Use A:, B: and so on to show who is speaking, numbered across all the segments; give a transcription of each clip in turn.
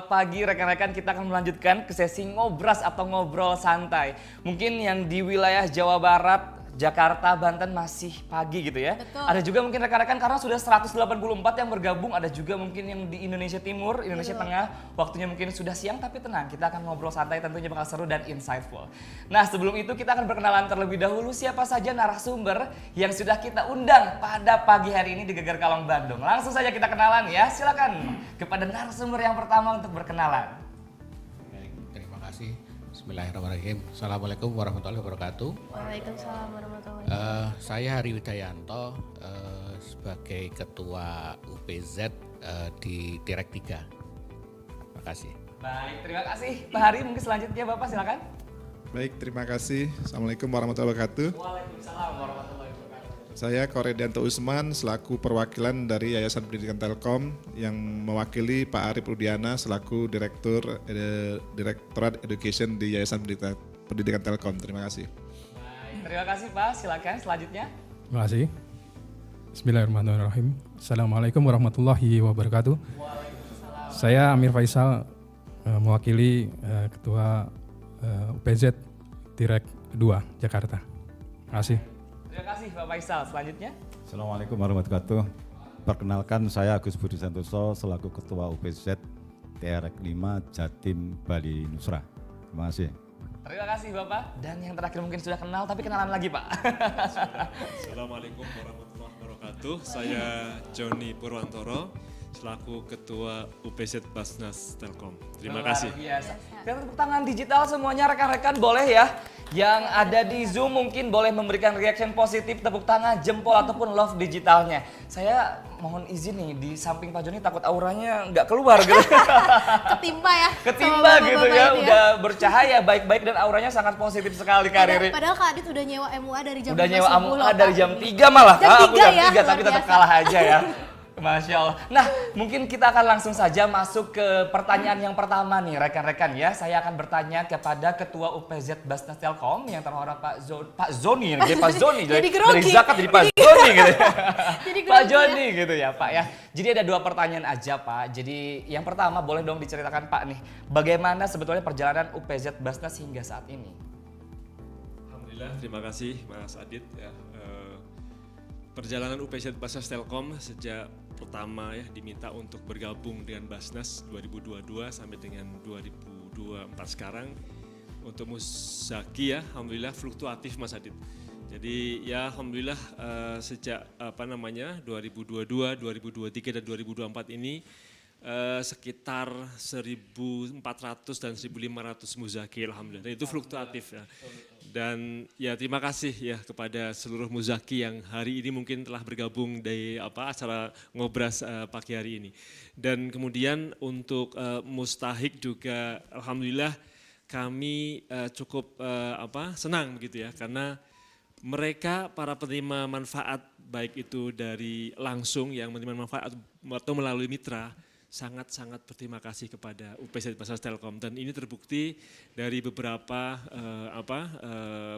A: selamat pagi rekan-rekan. Kita akan melanjutkan ke sesi ngobras atau ngobrol santai. Mungkin yang di wilayah Jawa Barat, Jakarta, Banten masih pagi gitu ya.
B: Betul.
A: Ada juga mungkin rekan-rekan karena sudah 184 yang bergabung. Ada juga mungkin yang di Indonesia Timur, Indonesia Tengah. Waktunya mungkin sudah siang tapi tenang. Kita akan ngobrol santai, tentunya bakal seru dan insightful. Nah sebelum itu kita akan berkenalan terlebih dahulu siapa saja narasumber yang sudah kita undang pada pagi hari ini di Gegar Kalong Bandung. Langsung saja kita kenalan ya. Silakan kepada narasumber yang pertama untuk berkenalan.
C: Baik, terima kasih. Bismillahirrahmanirrahim. Assalamualaikum warahmatullahi wabarakatuh.
B: Waalaikumsalam warahmatullahi wabarakatuh.
C: Saya Hari Widayanto sebagai Ketua UPZ di Direk 3. Terima kasih.
A: Baik, terima kasih Pak Hari. Mungkin selanjutnya Bapak silakan.
D: Baik, terima kasih. Assalamualaikum warahmatullahi wabarakatuh.
A: Waalaikumsalam warahmatullahi wabarakatuh.
D: Saya Koredanto Usman selaku perwakilan dari Yayasan Pendidikan Telkom yang mewakili Pak Arif Rudiana selaku Direktorat Education di Yayasan Pendidikan Telkom. Terima kasih.
A: Baik, terima kasih Pak. Silakan selanjutnya.
E: Terima kasih. Bismillahirrahmanirrahim. Assalamualaikum warahmatullahi wabarakatuh. Saya Amir Faisal, mewakili Ketua UPZ Direk 2 Jakarta. Terima kasih.
A: Terima kasih Pak Faisal. Selanjutnya.
F: Assalamualaikum warahmatullahi wabarakatuh. Perkenalkan saya Agus Budi Santoso selaku Ketua UPZ TRX 5 Jatim Bali Nusra. Terima kasih.
A: Terima kasih Bapak. Dan yang terakhir mungkin sudah kenal tapi kenalan lagi Pak.
G: Assalamualaikum warahmatullahi wabarakatuh. Saya Joni Purwantoro selaku Ketua UPZ Basnas Telkom. Terima kasih.
A: Luar biasa. Kita tepuk tangan digital semuanya rekan-rekan boleh ya. Yang ada di Zoom mungkin boleh memberikan reaction positif, tepuk tangan, jempol ataupun love digitalnya. Saya mohon izin nih di samping Pak Joni takut auranya nggak keluar gitu.
B: Ketimpa ya.
A: Ketimpa
B: sama
A: gitu
B: bapak-bapak
A: ya,
B: ini
A: udah bercahaya baik-baik dan auranya sangat positif sekali Kak Riri.
B: Padahal Kak Adit udah nyewa MUA dari jam
A: Udah
B: 5
A: nyewa
B: subuh loh,
A: dari
B: Kak.
A: jam 3 malah.
B: Jam
A: Kak, aku
B: 3
A: jam
B: ya,
A: 3 tapi
B: luar
A: tetap
B: biasa.
A: kalah aja ya. Masya Allah. Nah, mungkin kita akan langsung saja masuk ke pertanyaan yang pertama nih rekan-rekan ya. Saya akan bertanya kepada Ketua UPZ Basnas Telkom yang terhormat Pak Zoni, jadi Pak Zoni
B: Jadi
A: dari
B: grogi.
A: zakat jadi Pak Zoni gitu.
B: Jadi
A: Pak
B: grogi ya.
A: Joni gitu ya Pak ya. Jadi ada dua pertanyaan aja Pak. Jadi yang pertama boleh dong diceritakan Pak nih, bagaimana sebetulnya perjalanan UPZ Basnas hingga saat ini?
G: Alhamdulillah, terima kasih Mas Adit. Ya, perjalanan UPZ Basnas Telkom sejak pertama ya diminta untuk bergabung dengan Basnas 2022 sampai dengan 2024 sekarang. Untuk Muzaki ya, alhamdulillah fluktuatif Mas Adit. Jadi ya alhamdulillah sejak 2022, 2023 dan 2024 ini sekitar 1.400 dan 1.500 muzaki alhamdulillah. Itu fluktuatif ya. Dan ya terima kasih ya kepada seluruh muzaki yang hari ini mungkin telah bergabung di acara ngobras pagi hari ini. Dan kemudian untuk mustahik juga alhamdulillah kami cukup senang begitu ya karena mereka para penerima manfaat baik itu dari langsung yang menerima manfaat atau melalui mitra sangat-sangat berterima kasih kepada UPZ Basnas Telkom dan ini terbukti dari beberapa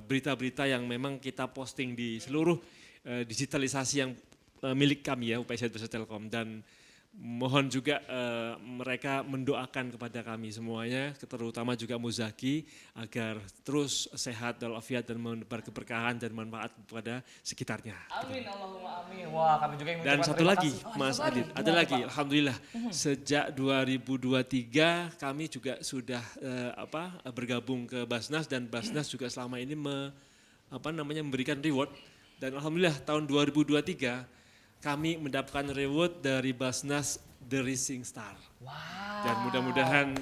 G: berita-berita yang memang kita posting di seluruh digitalisasi yang milik kami ya UPZ Basnas Telkom dan mohon juga mereka mendoakan kepada kami semuanya, terutama juga Muzaki agar terus sehat walafiat dan menebar keberkahan dan manfaat kepada sekitarnya.
A: Amin Allahumma amin. Wah, kami juga yang
G: Dan
A: mengucapkan
G: satu
A: terima
G: lagi,
A: kasih.
G: Mas Adit, ada lagi, alhamdulillah sejak 2023 kami juga sudah bergabung ke Basnas dan Basnas juga selama ini memberikan reward dan alhamdulillah tahun 2023 kami mendapatkan reward dari Basnas The Rising Star.
A: Wow.
G: Dan mudah-mudahan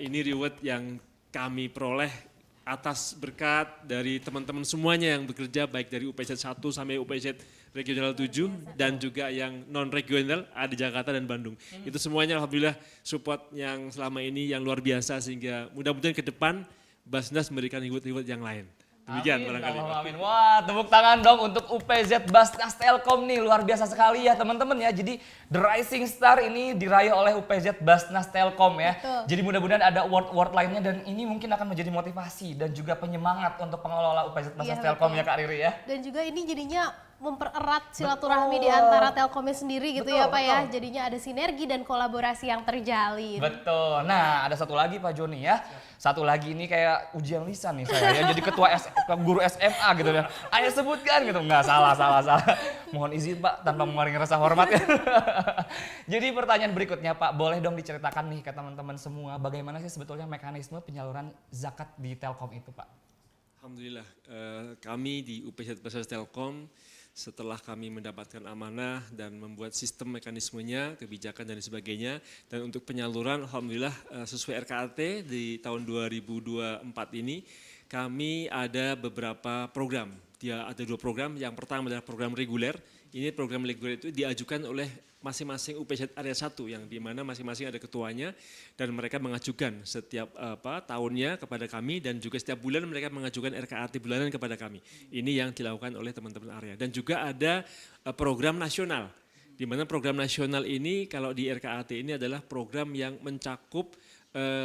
G: ini reward yang kami peroleh atas berkat dari teman-teman semuanya yang bekerja baik dari UPZ 1 sampai UPZ Regional 7 dan juga yang non-regional ada di Jakarta dan Bandung. Itu semuanya alhamdulillah support yang selama ini yang luar biasa sehingga mudah-mudahan ke depan Basnas memberikan reward-reward yang lain. Demikian
A: Amin,
G: barangkali.
A: Allahumma amin. Wah, tepuk tangan dong untuk UPZ Basnas Telkom nih, luar biasa sekali ya teman-teman ya. Jadi The Rising Star ini diraih oleh UPZ Basnas Telkom ya.
B: Betul.
A: Jadi mudah-mudahan ada award-award lainnya dan ini mungkin akan menjadi motivasi dan juga penyemangat untuk pengelola UPZ Basnas
B: Iya,
A: Telkom
B: betul.
A: ya Kak Riri ya.
B: Dan juga ini jadinya mempererat silaturahmi di antara Telkomnya sendiri gitu
A: Betul,
B: ya Pak ya.
A: betul.
B: Jadinya ada sinergi dan kolaborasi yang terjalin.
A: Betul. Nah, ada satu lagi Pak Joni ya. Satu lagi ini kayak ujian lisan nih saya ya. Jadi ketua guru SMA gitu ya. Ayo sebutkan gitu. Enggak, salah. Mohon izin Pak tanpa mengurangi rasa hormat ya. Jadi pertanyaan berikutnya Pak, boleh dong diceritakan nih ke teman-teman semua bagaimana sih sebetulnya mekanisme penyaluran zakat di Telkom itu Pak?
G: Alhamdulillah, kami di UPZ Basnas Telkom setelah kami mendapatkan amanah dan membuat sistem mekanismenya, kebijakan dan sebagainya, dan untuk penyaluran alhamdulillah sesuai RKAT di tahun 2024 ini kami ada beberapa program. Dia ada 2 program, yang pertama adalah program reguler. Ini program reguler itu diajukan oleh masing-masing UPZ area 1 yang di mana masing-masing ada ketuanya dan mereka mengajukan setiap tahunnya kepada kami dan juga setiap bulan mereka mengajukan RKAT bulanan kepada kami. Ini yang dilakukan oleh teman-teman area. Dan juga ada program nasional, di mana program nasional ini kalau di RKAT ini adalah program yang mencakup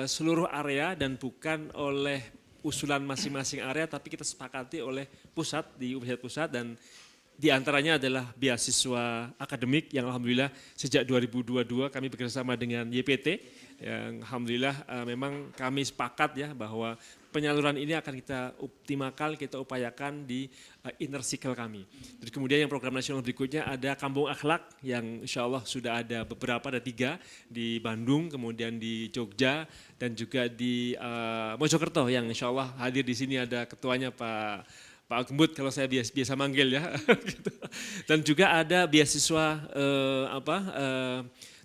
G: seluruh area dan bukan oleh usulan masing-masing area, tapi kita sepakati oleh pusat di UPZ pusat dan di antaranya adalah beasiswa akademik yang alhamdulillah sejak 2022 kami bekerjasama dengan YPT yang alhamdulillah memang kami sepakat ya bahwa penyaluran ini akan kita optimalkan, kita upayakan di inner circle kami. Terus kemudian yang program nasional berikutnya ada Kampung Akhlak yang insya Allah sudah ada beberapa, ada 3 di Bandung, kemudian di Jogja dan juga di Mojokerto yang insya Allah hadir di sini ada ketuanya Pak Gembut kalau saya biasa manggil ya. Gitu. Dan juga ada beasiswa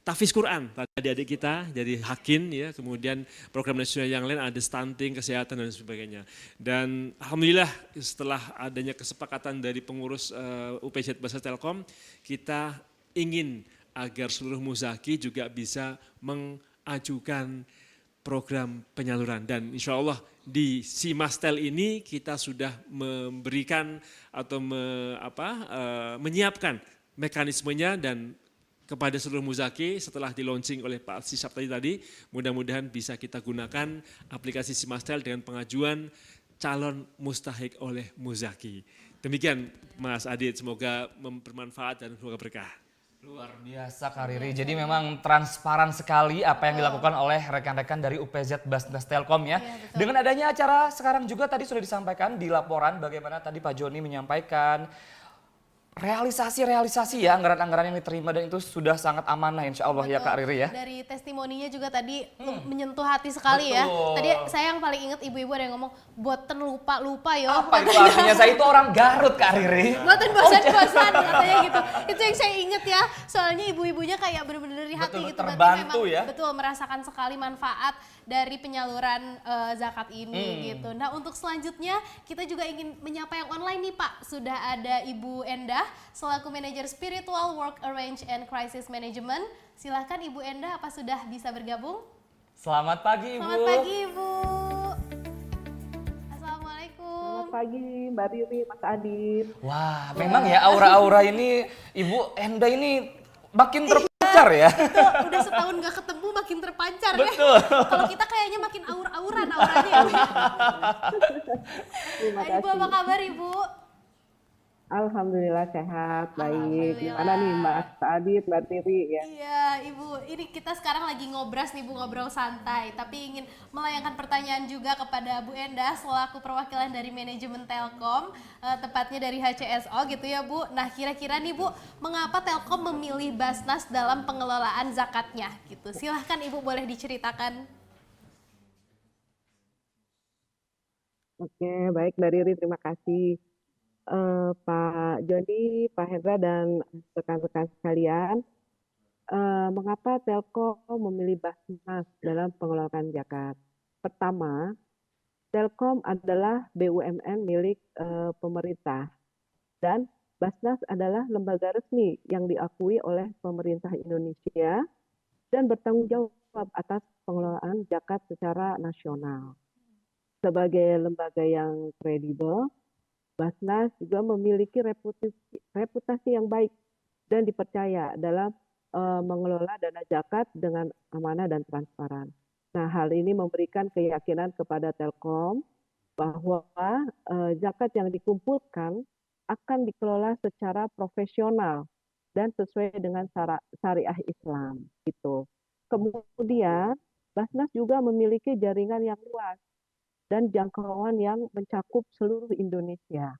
G: tahfiz Quran pada adik-adik kita jadi hakim ya, kemudian program nasional yang lain ada stunting, kesehatan dan sebagainya. Dan alhamdulillah setelah adanya kesepakatan dari pengurus UPZ Basnas Telkom, kita ingin agar seluruh muzaki juga bisa mengajukan program penyaluran dan insya Allah di Simastel ini kita sudah memberikan atau menyiapkan mekanismenya dan kepada seluruh muzaki setelah di launching oleh Pak Sisap tadi mudah-mudahan bisa kita gunakan aplikasi Simastel dengan pengajuan calon mustahik oleh muzaki. Demikian Mas Adit, semoga bermanfaat dan semoga berkah.
A: Luar biasa Kak Riri, jadi memang transparan sekali apa yang dilakukan oleh rekan-rekan dari UPZ Basnas Telkom ya. Dengan adanya acara sekarang juga tadi sudah disampaikan di laporan bagaimana tadi Pak Joni menyampaikan realisasi ya anggaran-anggaran yang diterima dan itu sudah sangat amanah insya Allah ya Kak Riri ya.
B: Dari testimoninya juga tadi menyentuh hati sekali ya. Tadi saya yang paling ingat ibu-ibu ada yang ngomong, boten lupa ya.
A: Apa itu artinya? Saya itu orang Garut Kak Riri.
B: Boten bosan-bosan katanya gitu. Itu yang saya inget ya. Soalnya ibu-ibunya kayak bener-bener dari hati
A: Betul,
B: gitu. Berarti
A: terbantu
B: memang
A: ya.
B: betul merasakan sekali manfaat dari penyaluran zakat ini gitu. Nah untuk selanjutnya kita juga ingin menyapa yang online nih Pak. Sudah ada Ibu Endah selaku manajer Spiritual Work Arrange and Crisis Management. Silahkan Ibu Endah, apa sudah bisa bergabung?
A: Selamat pagi Ibu.
B: Selamat pagi Ibu. Assalamualaikum.
H: Selamat pagi Mbak Riri, Mas Adit.
A: Wah memang ya aura-aura ini Ibu Endah ini makin terpancar ya.
B: Itu udah setahun gak ketemu makin terpancar ya.
A: Betul.
B: Kalau kita kayaknya makin aur-auran auranya.
H: Terima
B: Ibu apa kabar Ibu?
H: Alhamdulillah sehat, baik.
B: Alhamdulillah.
H: Gimana nih Mas Adit, Mbak Riri ya?
B: Iya Ibu, ini kita sekarang lagi ngobras nih Bu, ngobrol santai. Tapi ingin melayangkan pertanyaan juga kepada Bu Endah selaku perwakilan dari manajemen Telkom, tepatnya dari HCSO gitu ya Bu. Nah kira-kira nih Bu, mengapa Telkom memilih Basnas dalam pengelolaan zakatnya gitu? Silahkan Ibu boleh diceritakan.
H: Oke, baik Mbak Riri, terima kasih. Pak Joni, Pak Hendra, dan rekan-rekan sekalian, mengapa Telkom memilih Basnas dalam pengelolaan zakat? Pertama, Telkom adalah BUMN milik pemerintah dan Basnas adalah lembaga resmi yang diakui oleh pemerintah Indonesia dan bertanggung jawab atas pengelolaan zakat secara nasional. Sebagai lembaga yang kredibel, Basnas juga memiliki reputasi yang baik dan dipercaya dalam mengelola dana zakat dengan amanah dan transparan. Nah, hal ini memberikan keyakinan kepada Telkom bahwa zakat yang dikumpulkan akan dikelola secara profesional dan sesuai dengan syariah Islam gitu. Kemudian Basnas juga memiliki jaringan yang luas dan jangkauan yang mencakup seluruh Indonesia.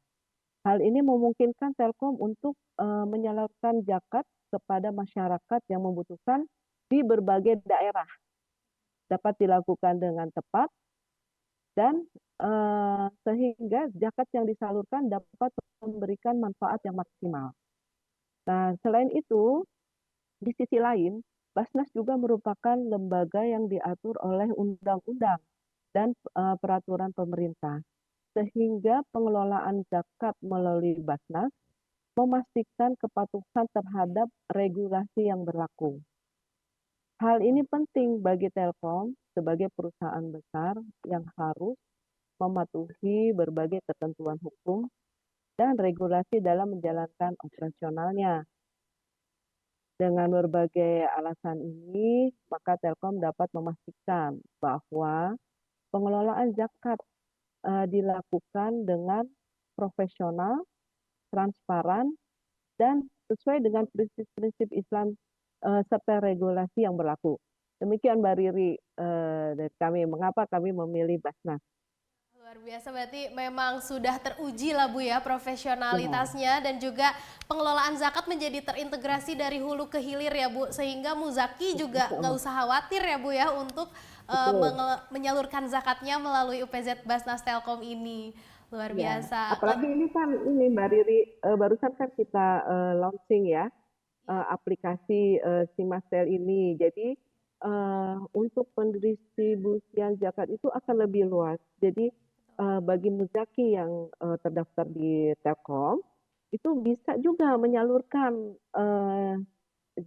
H: Hal ini memungkinkan Telkom untuk menyalurkan zakat kepada masyarakat yang membutuhkan di berbagai daerah. Dapat dilakukan dengan tepat dan sehingga zakat yang disalurkan dapat memberikan manfaat yang maksimal. Nah, selain itu, di sisi lain, Basnas juga merupakan lembaga yang diatur oleh undang-undang dan peraturan pemerintah, sehingga pengelolaan zakat melalui Basnas memastikan kepatuhan terhadap regulasi yang berlaku. Hal ini penting bagi Telkom sebagai perusahaan besar yang harus mematuhi berbagai ketentuan hukum dan regulasi dalam menjalankan operasionalnya. Dengan berbagai alasan ini, maka Telkom dapat memastikan bahwa pengelolaan zakat dilakukan dengan profesional, transparan, dan sesuai dengan prinsip-prinsip Islam serta regulasi yang berlaku. Demikian Mbak Riri dari kami, mengapa kami memilih Basnas.
B: Luar biasa, berarti memang sudah teruji lah Bu ya profesionalitasnya dan juga pengelolaan zakat menjadi terintegrasi dari hulu ke hilir ya Bu, sehingga Muzaki juga nggak usah khawatir ya Bu ya untuk menyalurkan zakatnya melalui UPZ Basnas Telkom ini. Luar biasa.
H: Apalagi ini kan ini Mbak Riri, barusan kan kita launching ya aplikasi Simastel ini. Jadi untuk pendistribusian zakat itu akan lebih luas. Jadi bagi Muzaki yang terdaftar di Telkom itu bisa juga menyalurkan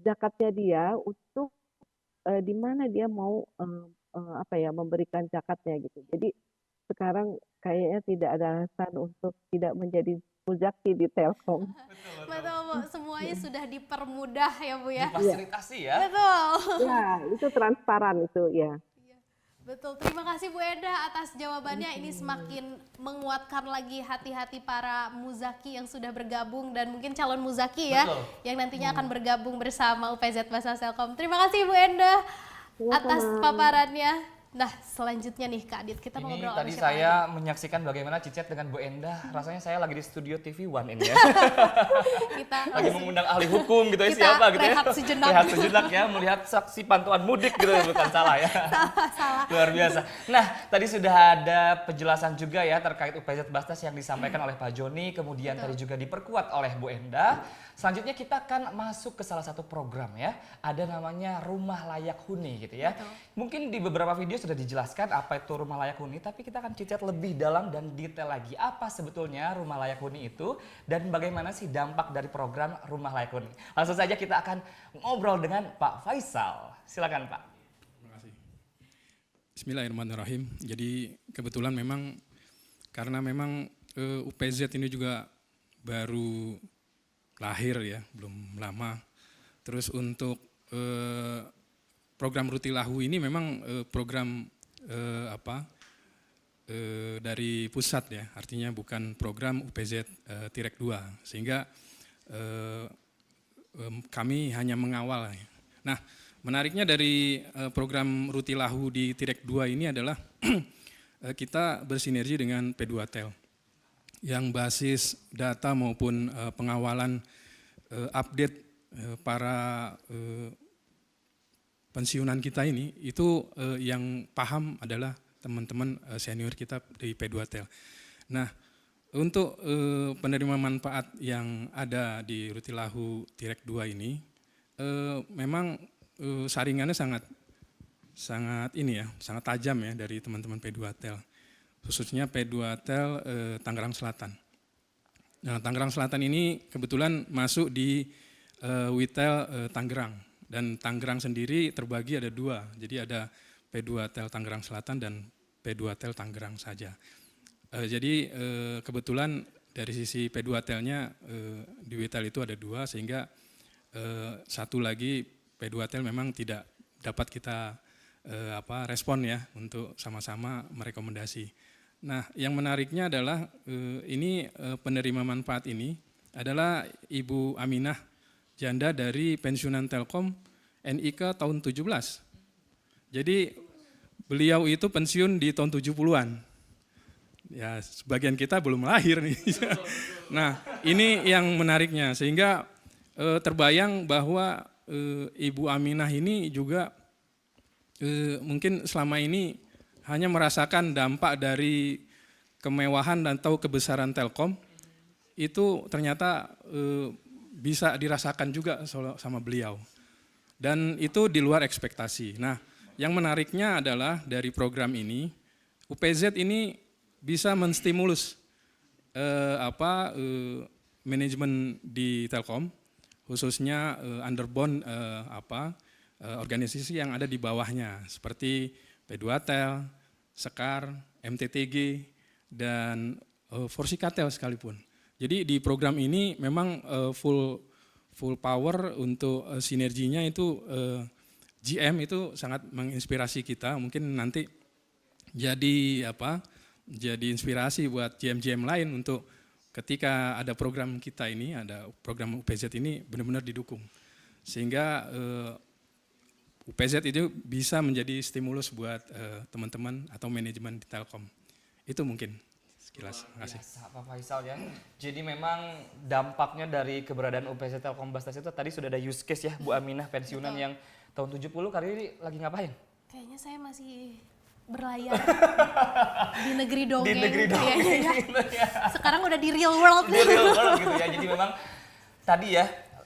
H: zakatnya dia untuk di mana dia mau memberikan zakatnya gitu. Jadi sekarang kayaknya tidak ada alasan untuk tidak menjadi Muzaki di Telkom.
B: Betul Bu, semuanya sudah dipermudah ya Bu ya.
A: Difasilitasi ya.
B: Betul.
H: Ya, itu transparan itu ya.
B: Betul, terima kasih Bu Enda atas jawabannya. Ini semakin menguatkan lagi hati-hati para Muzaki yang sudah bergabung dan mungkin calon Muzaki ya, yang nantinya akan bergabung bersama UPZ Basnas Telkom. Terima kasih Bu Enda atas paparannya. Nah, selanjutnya nih Kak Adit, kita mau
A: Ini
B: ngobrol
A: tadi
B: sama siapa
A: saya
B: lagi?
A: menyaksikan bagaimana Cicet dengan Bu Enda. Rasanya saya lagi di studio TV One ini ya.
B: Kita
A: Lagi mengundang ahli hukum gitu ya,
B: Kita
A: siapa gitu ya.
B: rehat sejenak.
A: Rehat sejenak ya, melihat saksi pantauan mudik gitu, bukan salah ya.
B: salah.
A: Luar biasa. Nah, tadi sudah ada penjelasan juga ya terkait UPZ Basnas yang disampaikan oleh Pak Joni, kemudian tadi juga diperkuat oleh Bu Enda. Selanjutnya kita akan masuk ke salah satu program ya, ada namanya Rumah Layak Huni gitu ya. Mungkin di beberapa video sudah dijelaskan apa itu Rumah Layak Huni, tapi kita akan cicet lebih dalam dan detail lagi apa sebetulnya Rumah Layak Huni itu dan bagaimana sih dampak dari program Rumah Layak Huni. Langsung saja kita akan ngobrol dengan Pak Faisal. Silakan Pak.
E: Terima kasih. Bismillahirrahmanirrahim. Jadi kebetulan memang karena memang UPZ ini juga baru lahir ya, belum lama. Terus untuk program Rutilahu ini memang program dari pusat ya, artinya bukan program UPZ Tirek 2, sehingga kami hanya mengawal. Nah, menariknya dari program Rutilahu di Tirek 2 ini adalah kita bersinergi dengan P2Tel yang basis data maupun pengawalan update para pensiunan kita ini itu yang paham adalah teman-teman senior kita di P2Tel. Nah, untuk penerima manfaat yang ada di Rutilahu Tirek 2 ini memang saringannya sangat ini ya, sangat tajam ya dari teman-teman P2Tel. Khususnya P2Tel Tangerang Selatan. Nah, Tangerang Selatan ini kebetulan masuk di Witel Tangerang, dan Tangerang sendiri terbagi ada 2, jadi ada P2Tel Tangerang Selatan dan P2Tel Tangerang saja. Jadi kebetulan dari sisi P2Tel-nya di Witel itu ada 2, sehingga satu lagi P2Tel memang tidak dapat kita respon ya untuk sama-sama merekomendasi. Nah, yang menariknya adalah ini penerima manfaat ini adalah Ibu Aminah, janda dari pensiunan Telkom NIK tahun 17. Jadi beliau itu pensiun di tahun 70-an. Ya, sebagian kita belum lahir nih. Nah, ini yang menariknya sehingga terbayang bahwa Ibu Aminah ini juga mungkin selama ini hanya merasakan dampak dari kemewahan dan tahu kebesaran Telkom, itu ternyata bisa dirasakan juga sama beliau. Dan itu di luar ekspektasi. Nah, yang menariknya adalah dari program ini, UPZ ini bisa menstimulus manajemen di Telkom, khususnya underbone organisasi yang ada di bawahnya, seperti P2Tel, Sekar, MTTG, dan Forsikatel sekalipun. Jadi di program ini memang full power untuk sinerginya itu GM itu sangat menginspirasi kita. Mungkin nanti jadi inspirasi buat GM-GM lain untuk ketika ada program kita ini, ada program UPZ ini benar-benar didukung. Sehingga UPZ itu bisa menjadi stimulus buat teman-teman atau manajemen di Telkom. Itu mungkin sekilas. Terima kasih.
A: Pak Faisal ya. Jadi memang dampaknya dari keberadaan UPZ Telkom Basnas itu tadi sudah ada use case ya, Bu Aminah pensiunan yang tahun 70 kali ini lagi ngapain?
B: Kayaknya saya masih berlayar di negeri dongeng.
A: Di negeri dongeng gitu ya.
B: Sekarang udah di real world.
A: Di real world gitu ya. Jadi memang tadi ya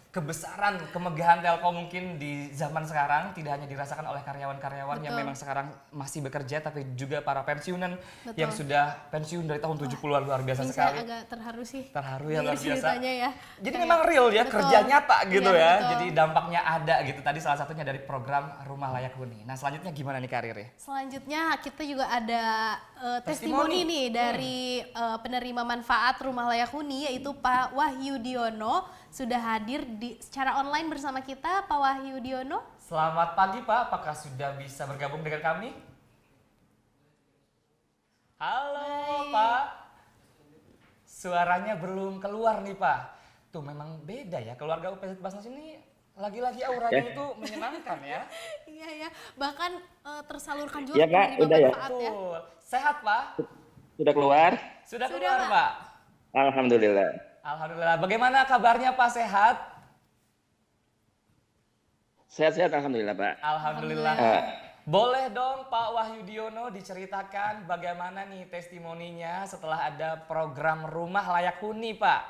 A: kebesaran, kemegahan Telkom mungkin di zaman sekarang tidak hanya dirasakan oleh karyawan-karyawan yang memang sekarang masih bekerja, tapi juga para pensiunan yang sudah pensiun dari tahun 70-an, luar biasa sekali.
B: Saya agak terharu sih.
A: Terharu ya, luar biasa.
B: Ya.
A: Jadi memang real ya, kerja nyata gitu ya.
B: Betul.
A: Jadi dampaknya ada gitu. Tadi salah satunya dari program Rumah Layak Huni. Nah, selanjutnya gimana nih karirnya?
B: Selanjutnya kita juga ada testimoni nih dari penerima manfaat Rumah Layak Huni, yaitu Pak Wahyu Diono, sudah hadir secara online bersama kita. Pak Wahyu Diono.
A: Selamat pagi Pak, apakah sudah bisa bergabung dengan kami? Halo
B: Hai.
A: Pak, suaranya belum keluar nih Pak. Tuh memang beda ya, keluarga UPZ Basnas ini lagi-lagi auranya itu menyenangkan ya.
B: Iya ya, bahkan tersalurkan juga
I: Iya, Pak,
B: penerima
I: udah ya.
B: manfaat ya.
A: Betul. Sehat Pak?
I: Sudah keluar?
A: Sudah
B: Sudah,
A: keluar
B: Pak.
A: Pak?
I: Alhamdulillah.
A: Alhamdulillah. Bagaimana kabarnya Pak, sehat?
I: Sehat-sehat Alhamdulillah Pak.
A: Alhamdulillah. Boleh dong Pak Wahyu Diono diceritakan bagaimana nih testimoninya setelah ada program Rumah Layak Huni Pak?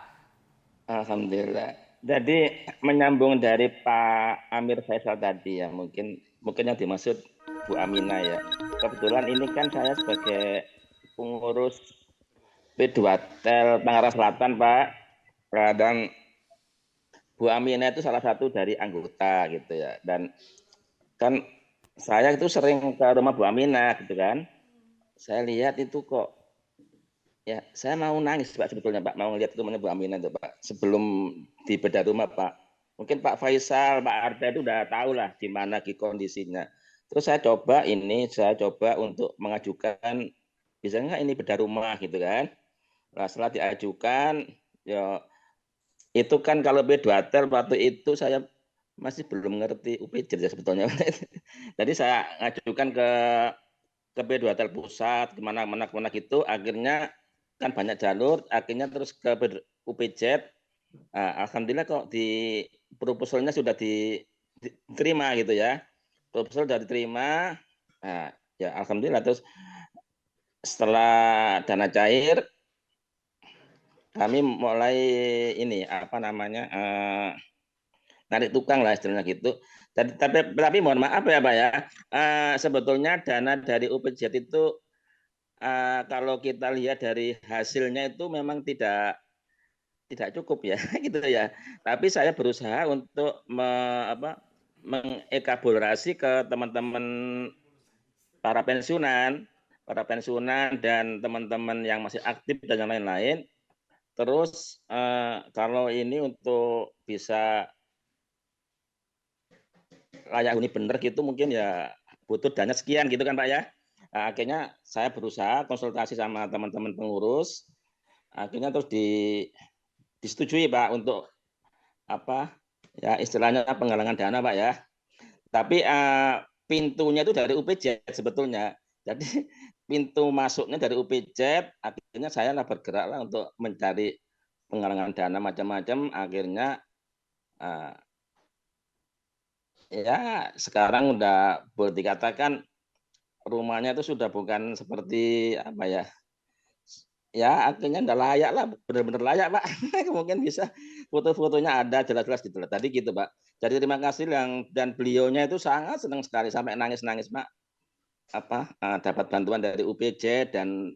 I: Alhamdulillah. Jadi menyambung dari Pak Amir Faisal tadi ya, mungkin yang dimaksud Bu Aminah ya. Kebetulan ini kan saya sebagai pengurus P2Tel Tangerang Selatan Pak, dan Bu Aminah itu salah satu dari anggota gitu ya. Dan kan saya itu sering ke rumah Bu Aminah gitu kan. Saya lihat itu kok, ya saya mau nangis Pak sebetulnya Pak, mau lihat rumahnya Bu Aminah itu Pak. Sebelum di bedah rumah Pak. Mungkin Pak Faisal, Pak Arta itu udah tahu lah di mana kondisinya. Terus saya coba untuk mengajukan, bisa nggak ini bedah rumah gitu kan. Nah setelah diajukan, ya itu kan kalau P2Tel waktu itu saya masih belum ngerti UPZ ya sebetulnya. Jadi saya ngajukan ke P2Tel pusat, kemana gitu, akhirnya kan banyak jalur, akhirnya terus ke UPZ. Nah, alhamdulillah kok di proposalnya sudah diterima gitu ya. Proposal sudah diterima, nah, ya alhamdulillah. Terus setelah dana cair, kami mulai ini narik tukang lah istilahnya gitu. Tapi mohon maaf ya Pak ya, sebetulnya dana dari UPZ itu kalau kita lihat dari hasilnya itu memang tidak cukup ya gitu ya. Tapi saya berusaha untuk mengekabulasi ke teman-teman para pensiunan dan teman-teman yang masih aktif dan yang lain-lain. Terus kalau ini untuk bisa layak huni bener gitu mungkin ya butuh dana sekian gitu kan Pak ya. Nah, akhirnya saya berusaha konsultasi sama teman-teman pengurus, akhirnya terus disetujui Pak untuk apa ya istilahnya penggalangan dana Pak ya. Tapi pintunya itu dari UPZ sebetulnya. Jadi pintu masuknya dari UPZ, akhirnya saya lah bergeraklah untuk mencari penggalangan dana macam-macam. Akhirnya ya sekarang udah boleh dikatakan rumahnya itu sudah bukan seperti apa ya. Ya akhirnya udah layak lah, benar-benar layak Pak. Mungkin bisa foto-fotonya ada jelas-jelas gitu lah. Tadi gitu Pak. Jadi terima kasih dan beliaunya itu sangat senang sekali sampai nangis-nangis Pak. Dapat bantuan dari UPJ dan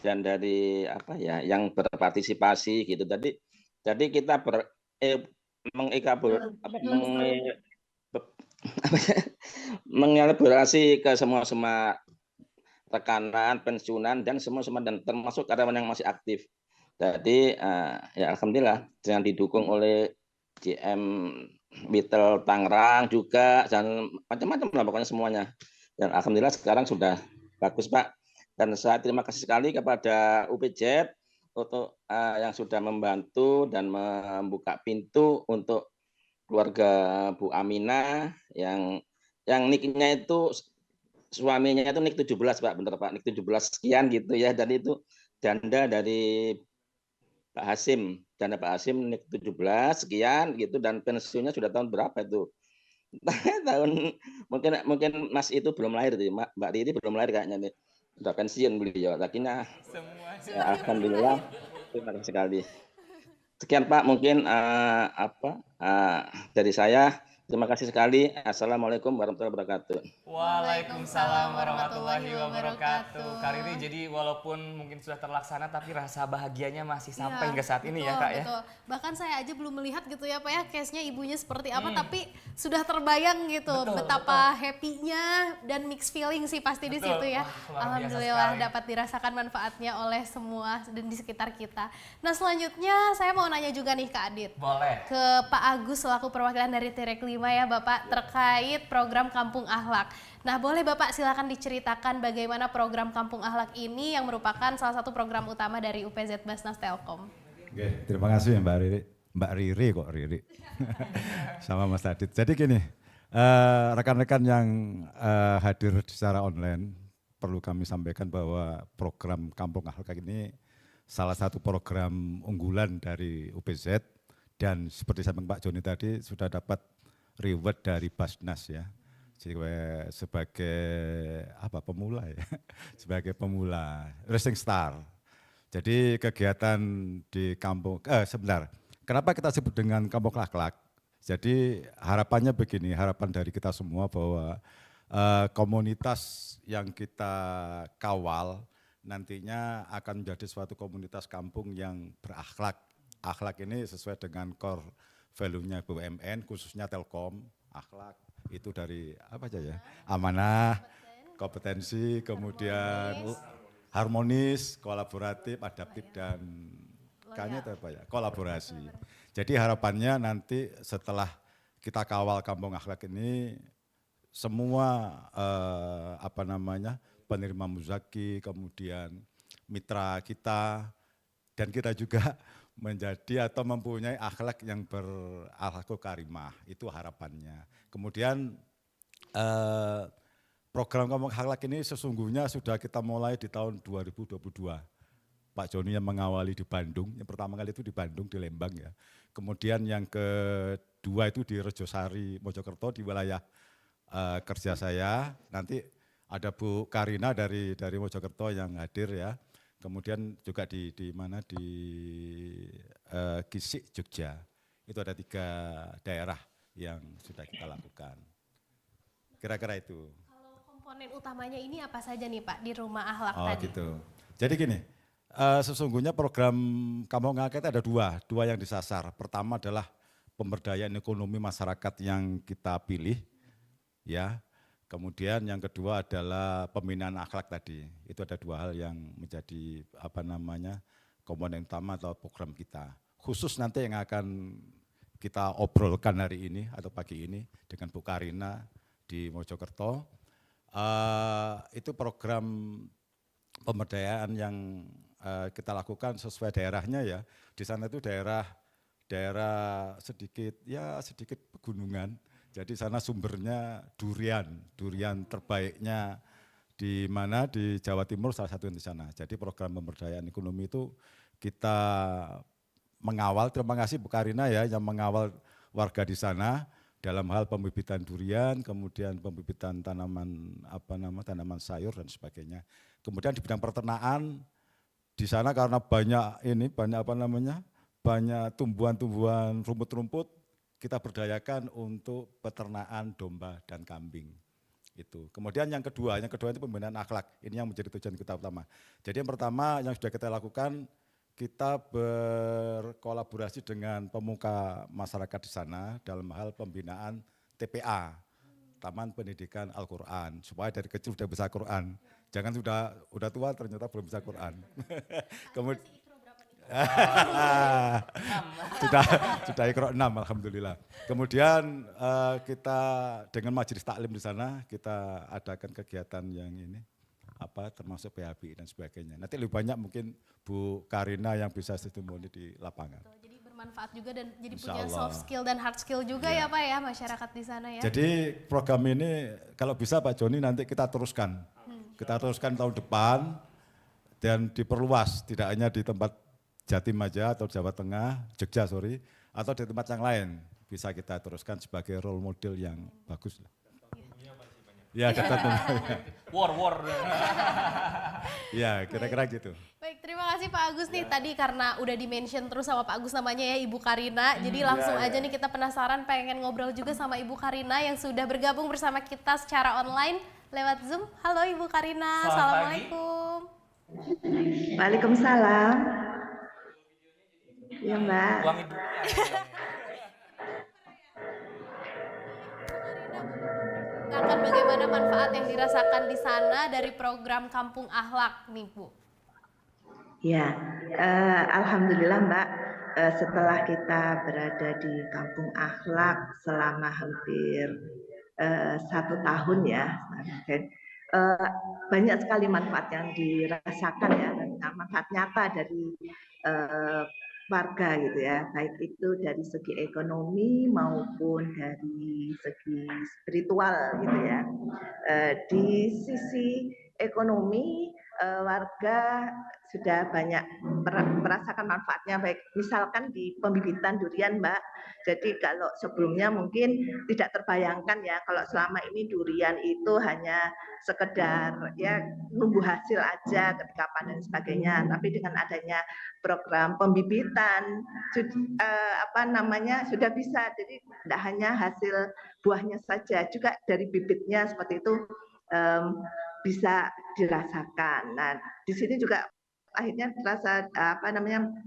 I: dari apa ya yang berpartisipasi gitu. Jadi kita mengekabul mengelaborasi ke semua rekanan, pensiunan dan semua dan termasuk karyawan yang masih aktif. Jadi ya alhamdulillah dengan didukung oleh GM Bitel Tangerang juga dan macam-macam lah pokoknya semuanya. Dan alhamdulillah sekarang sudah bagus Pak. Dan saya terima kasih sekali kepada UPZ untuk yang sudah membantu dan membuka pintu untuk keluarga Bu Aminah yang niknya itu suaminya itu nik 17 Pak, bener Pak, nik 17 sekian gitu ya. Dan itu janda dari Pak Hasim, janda Pak Hasim nik 17 sekian gitu dan pensiunnya sudah tahun berapa itu? Tahun mungkin Mas itu belum lahir tuh, Mbak Riri belum lahir kayaknya nih. Udah pensiun beliau. Akhirnya ya, alhamdulillah terima kasih sekali. Sekian Pak mungkin dari saya. Terima kasih sekali. Assalamualaikum warahmatullahi wabarakatuh.
A: Waalaikumsalam warahmatullahi wabarakatuh. Kak Riri, jadi walaupun mungkin sudah terlaksana tapi rasa bahagianya masih sampai hingga saat ini ya Kak ya.
B: Betul. Bahkan saya aja belum melihat gitu ya Pak ya case-nya ibunya seperti apa tapi sudah terbayang gitu betapa happy-nya dan mixed feeling sih pasti di situ ya. Alhamdulillah dapat dirasakan manfaatnya oleh semua dan di sekitar kita. Nah selanjutnya saya mau nanya juga nih Kak Adit.
A: Boleh.
B: Ke Pak Agus selaku perwakilan dari Tirek 5 ya Bapak terkait program Kampung Akhlak. Nah boleh Bapak silakan diceritakan bagaimana program Kampung Akhlak ini yang merupakan salah satu program utama dari UPZ Basnas Telkom.
F: Oke, terima kasih ya Mbak Riri. Mbak Riri kok Riri. Sama Mas Adit. Jadi gini, rekan-rekan yang hadir secara online perlu kami sampaikan bahwa program Kampung Akhlak ini salah satu program unggulan dari UPZ dan seperti sampaikan Pak Joni tadi sudah dapat reward dari Basnas ya, sebagai apa pemula ya, sebagai pemula rising star. Jadi kegiatan di kampung, sebentar, kenapa kita sebut dengan Kampung Akhlak? Jadi harapannya begini, harapan dari kita semua bahwa komunitas yang kita kawal nantinya akan menjadi suatu komunitas kampung yang berakhlak. Akhlak ini sesuai dengan core value-nya BUMN, khususnya Telkom, akhlak itu dari apa aja ya, amanah, kompetensi, kemudian harmonis, kolaboratif, adaptif, dan kayaknya itu apa ya, kolaborasi. Jadi harapannya nanti setelah kita kawal Kampung Akhlak ini, semua penerima muzaki, kemudian mitra kita, dan kita juga menjadi atau mempunyai akhlak yang berakhlakul karimah, itu harapannya. Kemudian program Kampung Akhlak ini sesungguhnya sudah kita mulai di tahun 2022. Pak Joni yang mengawali di Bandung, yang pertama kali itu di Bandung, di Lembang ya. Kemudian yang kedua itu di Rejosari, Mojokerto di wilayah kerja saya. Nanti ada Bu Karina dari Mojokerto yang hadir ya. Kemudian juga di mana di Gisik, Jogja. Itu ada 3 daerah yang sudah kita lakukan. Kira-kira itu.
B: Kalau komponen utamanya ini apa saja nih Pak di Rumah Akhlak tadi?
F: Oh gitu. Jadi gini, sesungguhnya program Kampung Akhlak itu ada dua yang disasar. Pertama adalah pemberdayaan ekonomi masyarakat yang kita pilih, ya. Kemudian yang kedua adalah pembinaan akhlak tadi. Itu ada 2 hal yang menjadi komponen utama atau program kita. Khusus nanti yang akan kita obrolkan hari ini atau pagi ini dengan Bu Karina di Mojokerto. Itu program pemberdayaan yang kita lakukan sesuai daerahnya ya. Di sana itu daerah sedikit pegunungan. Jadi sana sumbernya durian terbaiknya di mana di Jawa Timur salah satu di sana. Jadi program pemberdayaan ekonomi itu kita mengawal, terima kasih Bu Karina ya yang mengawal warga di sana dalam hal pembibitan durian, kemudian pembibitan tanaman sayur dan sebagainya. Kemudian di bidang peternakan di sana karena banyak tumbuhan-tumbuhan rumput-rumput, kita berdayakan untuk peternakan domba dan kambing. Itu. Kemudian yang kedua itu pembinaan akhlak. Ini yang menjadi tujuan kita utama. Jadi yang pertama yang sudah kita lakukan, kita berkolaborasi dengan pemuka masyarakat di sana dalam hal pembinaan TPA, Taman Pendidikan Al-Quran, supaya dari kecil sudah bisa Quran. Jangan udah tua ternyata belum bisa Quran. Kemudian sudah Iqra 6 alhamdulillah. Kemudian kita dengan majelis taklim di sana kita adakan kegiatan yang ini termasuk PHBI dan sebagainya. Nanti lebih banyak mungkin Bu Karina yang bisa testimoni di lapangan.
B: Jadi bermanfaat juga dan jadi
F: Insya
B: punya
F: Allah.
B: soft skill dan hard skill juga ya Pak ya masyarakat di sana ya.
F: Jadi program ini kalau bisa Pak Joni nanti kita teruskan. Kita teruskan tahun depan dan diperluas tidak hanya di tempat Jatim aja atau Jawa Tengah, Jogja atau di tempat yang lain bisa kita teruskan sebagai role model yang bagus. Ya,
A: War.
F: Ya, kira-kira gitu.
B: Baik, terima kasih Pak Agus nih. Tadi karena udah di-mention terus sama Pak Agus namanya ya Ibu Karina. Jadi langsung aja nih kita penasaran pengen ngobrol juga sama Ibu Karina yang sudah bergabung bersama kita secara online lewat Zoom. Halo Ibu Karina, Assalamualaikum.
J: Waalaikumsalam. Iya Mbak.
A: Uang ibu.
B: Akan bagaimana manfaat yang dirasakan di sana dari program Kampung Akhlak nih Bu?
J: Ya, alhamdulillah Mbak. Setelah kita berada di Kampung Akhlak selama hampir 1 tahun ya, banyak sekali manfaat yang dirasakan ya, manfaat nyata dari warga gitu ya, baik itu dari segi ekonomi maupun dari segi spiritual gitu ya. Di sisi ekonomi warga sudah banyak merasakan manfaatnya, baik misalkan di pembibitan durian Mbak. Jadi kalau sebelumnya mungkin tidak terbayangkan ya kalau selama ini durian itu hanya sekedar ya numbuh hasil aja ketika panen dan sebagainya, tapi dengan adanya program pembibitan sudah bisa, jadi tidak hanya hasil buahnya saja, juga dari bibitnya seperti itu bisa dirasakan. Nah, di sini juga akhirnya terasa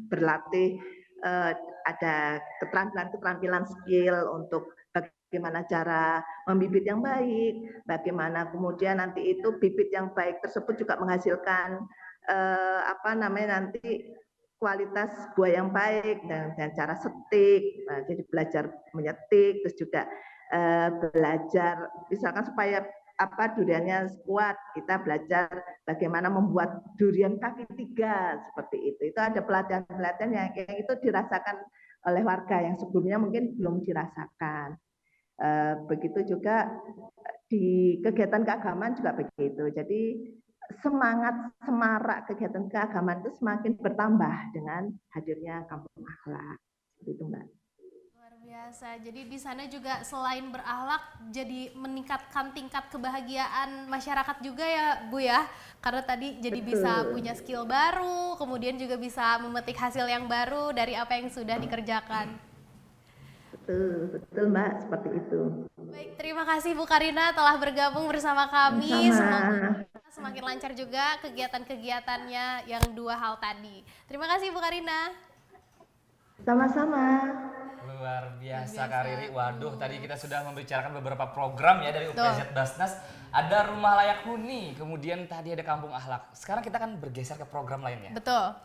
J: berlatih, ada keterampilan skill untuk bagaimana cara membibit yang baik, bagaimana kemudian nanti itu bibit yang baik tersebut juga menghasilkan nanti kualitas buah yang baik dan cara setik. Nah, jadi belajar menyetik, terus juga belajar misalkan supaya duriannya kuat, kita belajar bagaimana membuat durian kaki 3 seperti itu. Itu ada pelatihan-pelatihan yang itu dirasakan oleh warga yang sebelumnya mungkin belum dirasakan. Begitu juga di kegiatan keagamaan juga begitu. Jadi semarak kegiatan keagamaan itu semakin bertambah dengan hadirnya Kampung Akhlak. Seperti itu Mbak.
B: Biasa. Jadi di sana juga selain berakhlak jadi meningkatkan tingkat kebahagiaan masyarakat juga ya Bu ya. Karena tadi jadi bisa punya skill baru, kemudian juga bisa memetik hasil yang baru dari apa yang sudah dikerjakan.
J: Betul Mbak, seperti itu.
B: Baik, terima kasih Bu Karina telah bergabung bersama kami. Semoga semakin lancar juga kegiatan-kegiatannya yang 2 hal tadi. Terima kasih Bu Karina.
J: Sama-sama.
A: Luar biasa Kak Riri. Waduh, tadi kita sudah membicarakan beberapa program ya dari UPZ Basnas. Ada Rumah Layak Huni, kemudian tadi ada Kampung Akhlak. Sekarang kita akan bergeser ke program lainnya.
B: Betul.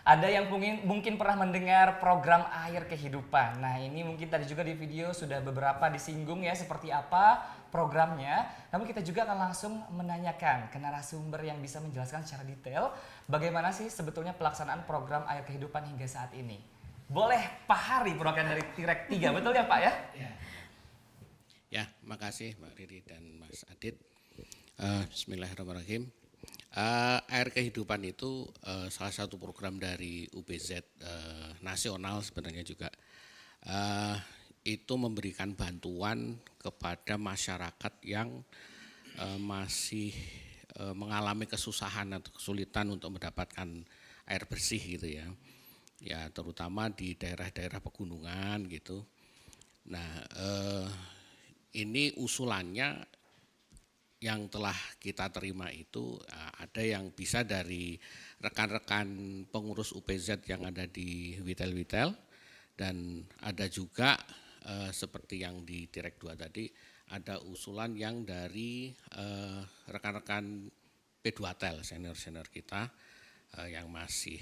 A: Ada yang mungkin pernah mendengar program Air Kehidupan. Nah, ini mungkin tadi juga di video sudah beberapa disinggung ya seperti apa programnya. Namun kita juga akan langsung menanyakan ke narasumber yang bisa menjelaskan secara detail bagaimana sih sebetulnya pelaksanaan program Air Kehidupan hingga saat ini. Boleh Pak Hari, perwakilan dari Tirek 3, betul ya Pak ya?
C: Ya, makasih Mbak Riri dan Mas Adit. Bismillahirrahmanirrahim. Air Kehidupan itu salah satu program dari UPZ nasional sebenarnya juga. Itu memberikan bantuan kepada masyarakat yang masih mengalami kesusahan atau kesulitan untuk mendapatkan air bersih gitu ya. Ya terutama di daerah-daerah pegunungan gitu. Nah ini usulannya yang telah kita terima itu ada yang bisa dari rekan-rekan pengurus UPZ yang ada di Witel-Witel dan ada juga seperti yang di Tirek 2 tadi ada usulan yang dari rekan-rekan P2Tel senior-senior kita yang masih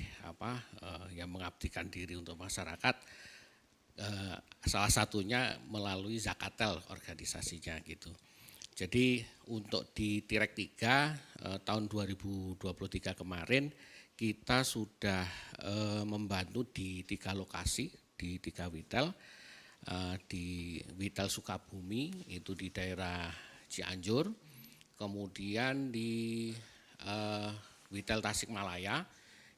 C: yang mengabdikan diri untuk masyarakat, salah satunya melalui Zakatel organisasinya gitu. Jadi untuk di Tirek 3 tahun 2023 kemarin kita sudah membantu di 3 lokasi, di 3 Witel, di Witel Sukabumi itu di daerah Cianjur, kemudian di Witel Tasikmalaya